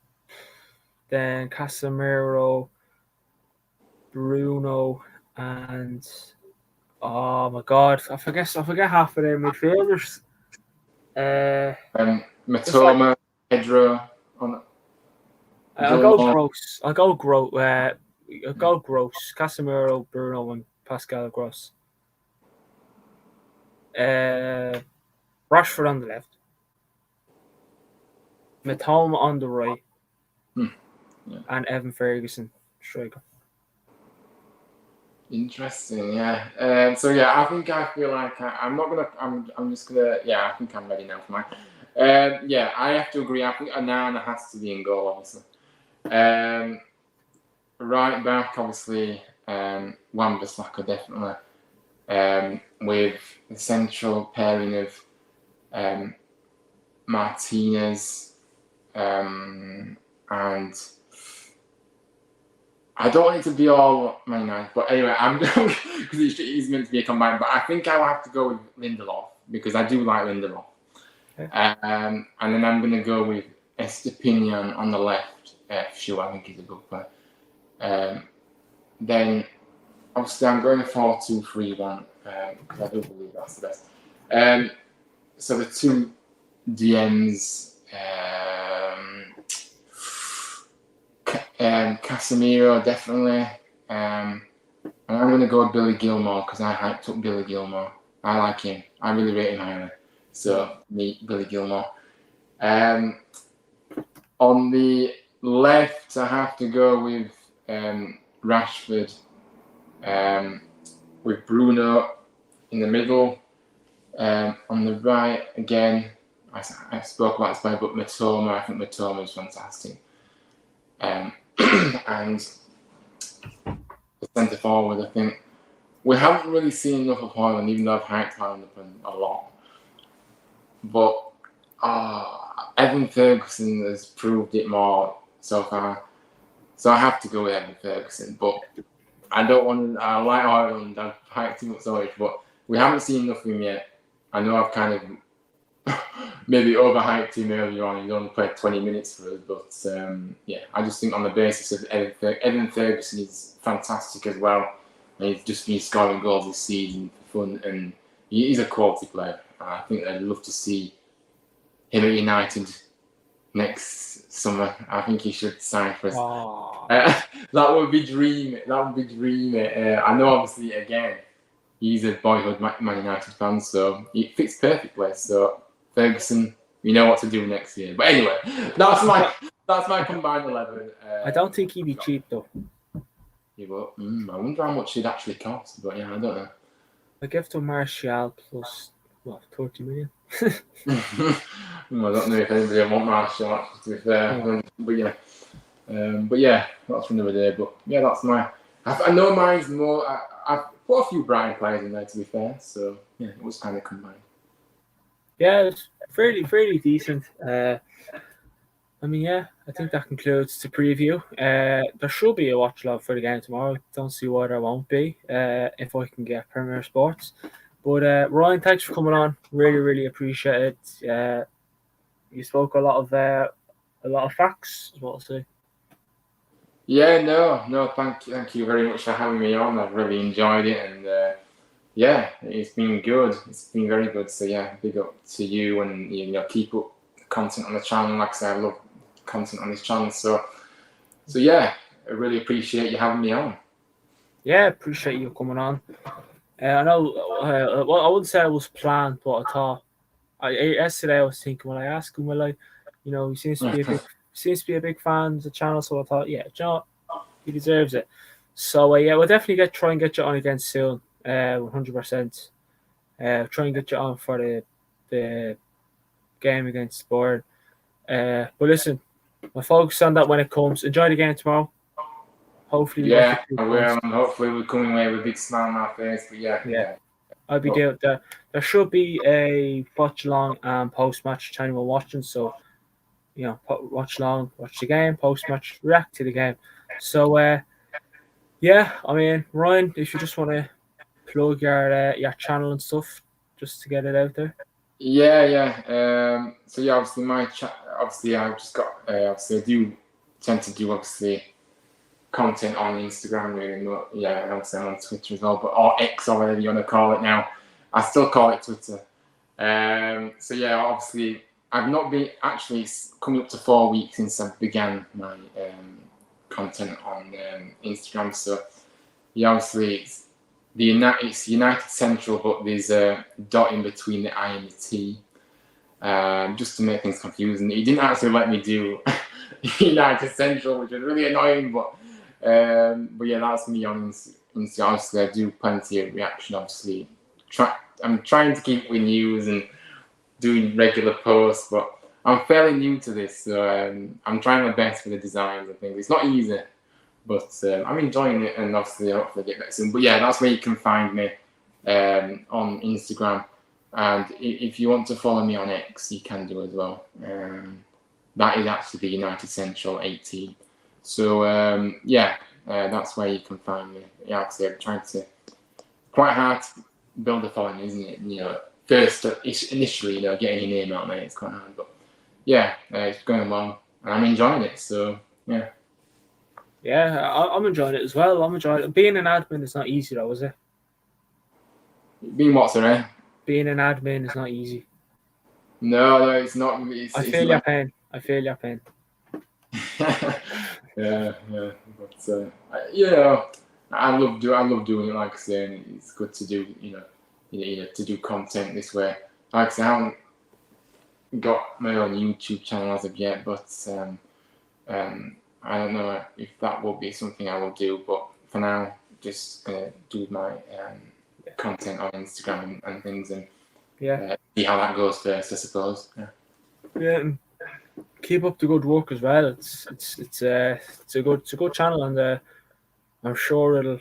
S1: Casemiro, Bruno, and oh my god, I forget half of their midfielders.
S2: Matoma, Pedro.
S1: I'll go Gross. I'll go Gross. Casemiro, Bruno, and Pascal Gross. Rashford on the left. Matoma on the right.
S2: Yeah.
S1: And Evan Ferguson, striker.
S2: Interesting, yeah. So yeah, I feel like I'm not gonna. I'm just gonna. Yeah, I think I'm ready now for mine. Yeah, I have to agree. I think Onana has to be in goal, obviously. Right back, obviously, Wan-Bissaka definitely. With the central pairing of Martinez and I don't want it to be all Man United, but anyway, I'm because it's meant to be a combined. But I think I will have to go with Lindelof because I do like Lindelof. Okay. And then I'm going to go with Estepinian on the left. For sure, I think he's a good player. Then obviously I'm going 4-2-3-1 because I do believe that's the best. So the two DMs. Casemiro definitely. And I'm going to go with Billy Gilmore because I hyped up Billy Gilmore. I like him. I really rate him highly. So, Billy Gilmore. On the left, I have to go with Rashford. With Bruno in the middle. On the right, again, I spoke about this player, but Matoma. I think Matoma is fantastic. And the centre forward, I think we haven't really seen enough of Hojlund, even though I've hyped Hojlund up a lot. But Evan Ferguson has proved it more so far, so I have to go with Evan Ferguson. But I don't want to. I like Hojlund. I've hyped him up so much, but we haven't seen enough of him yet. I know I've kind of maybe overhyped him earlier on. He only played 20 minutes for us, but yeah, I just think on the basis of Evan Ferguson is fantastic as well. And he's just been scoring goals this season for fun, and he's a quality player. I think I'd love to see him at United next summer. I think he should sign for us. That would be dreamy. I know, obviously, again, he's a boyhood Man United fan, so it fits perfectly. So Ferguson, we know what to do next year. But anyway, that's my combined 11.
S1: I don't think he'd be cheap though.
S2: He will. I wonder how much he'd actually cost. But yeah, I don't know.
S1: I give to Martial plus 30 million.
S2: I don't know if anybody will want Martial, to be fair. But yeah, that's for another day. But yeah, that's my. I know mine's more. I've put a few Brighton players in there, to be fair. So yeah, it was kind of combined.
S1: Yeah, it's fairly decent. I mean, yeah, I think that concludes the preview. There should be a watch log for the game tomorrow. Don't see why there won't be. If I can get Premier Sports. But Ryan, thanks for coming on. Really appreciate it. You spoke a lot of facts, is what I'll say.
S2: Yeah, no, thank you very much for having me on. I've really enjoyed it, and yeah, it's been good. It's been very good. So yeah, big up to you, and keep up content on the channel. Like I said, I love content on this channel. So yeah, I really appreciate you having me on.
S1: Yeah, appreciate you coming on. I know. Well, I wouldn't say it was planned, but I thought. Yesterday I was thinking, will I ask him? Will I? He seems to be a big fan of the channel. So I thought, yeah, you know what? He deserves it. So yeah, we'll definitely try and get you on again soon. 100%. Try and get you on for the game against Spurs. But listen, we'll focus on that when it comes. Enjoy the game tomorrow. Hopefully we get
S2: Yeah,
S1: the 2
S2: I
S1: points.
S2: will, and hopefully we're coming away with a big smile on our face. But
S1: Yeah.
S2: yeah.
S1: I'll be there. There should be a Watchalong and post match channel we're watching. So, watch along, watch the game, post match, react to the game. So, yeah, I mean, Ryan, if you just want to plug your channel and stuff, just to get it out there.
S2: Yeah. So yeah, obviously obviously I've just got obviously I do tend to do obviously content on Instagram really, but yeah, and obviously I'm on Twitter as well, or X or whatever you want to call it now. I still call it Twitter. So yeah, obviously I've not been actually coming up to 4 weeks since I began my content on Instagram. So yeah, obviously it's United Central, but there's a dot in between the I and the T, just to make things confusing. He didn't actually let me do United Central, which was really annoying, but yeah, that's me on Instagram. Obviously, I do plenty of reaction. Obviously, I'm trying to keep with news and doing regular posts, but I'm fairly new to this, so I'm trying my best with the designs and things. It's not easy, but I'm enjoying it, and obviously, hopefully, get back soon. But yeah, that's where you can find me on Instagram. And if you want to follow me on X, you can do as well. That is actually the United Central 18. So yeah, that's where you can find me. Yeah, actually, I'm trying to quite hard to build a following, isn't it? First initially, getting your name out there, it's quite hard. But yeah, it's going along, and I'm enjoying it. So yeah.
S1: Yeah, I'm enjoying it as well. I'm enjoying it. Being an admin is not easy, though, is it?
S2: Being what's there?
S1: Being an admin is not easy.
S2: No, it's not.
S1: I feel your pain. I feel your pain.
S2: yeah, but I love doing it. Like I say, and it's good to do. To do content this way. Like I say, I haven't got my own YouTube channel as of yet, but I don't know if that will be something I will do. But for now, just gonna do my content on Instagram and things, and see how that goes first, I suppose.
S1: Yeah. Keep up the good work as well. It's a good channel, and I'm sure it'll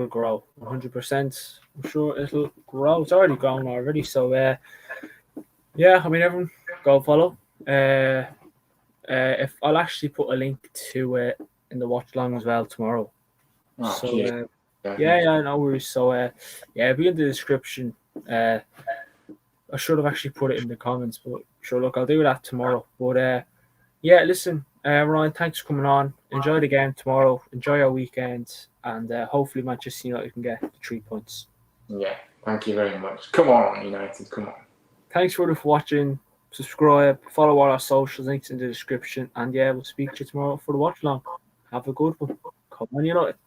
S1: grow 100%. I'm sure it'll grow. It's already grown already. So yeah, I mean, everyone go follow. If I'll actually put a link to it in the watch along as well tomorrow.
S2: Oh,
S1: so yeah, no worries. So yeah, be in the description. I should have actually put it in the comments, but sure, look, I'll do that tomorrow. But yeah, listen, Ryan, thanks for coming on. Enjoy the game tomorrow. Enjoy your weekend, and hopefully Manchester United can get the 3 points.
S2: Yeah, thank you very much. Come on, United, come on.
S1: Thanks for watching. Subscribe, follow all our socials, links in the description, and yeah, we'll speak to you tomorrow for the watch along. Have a good one. Come on, United.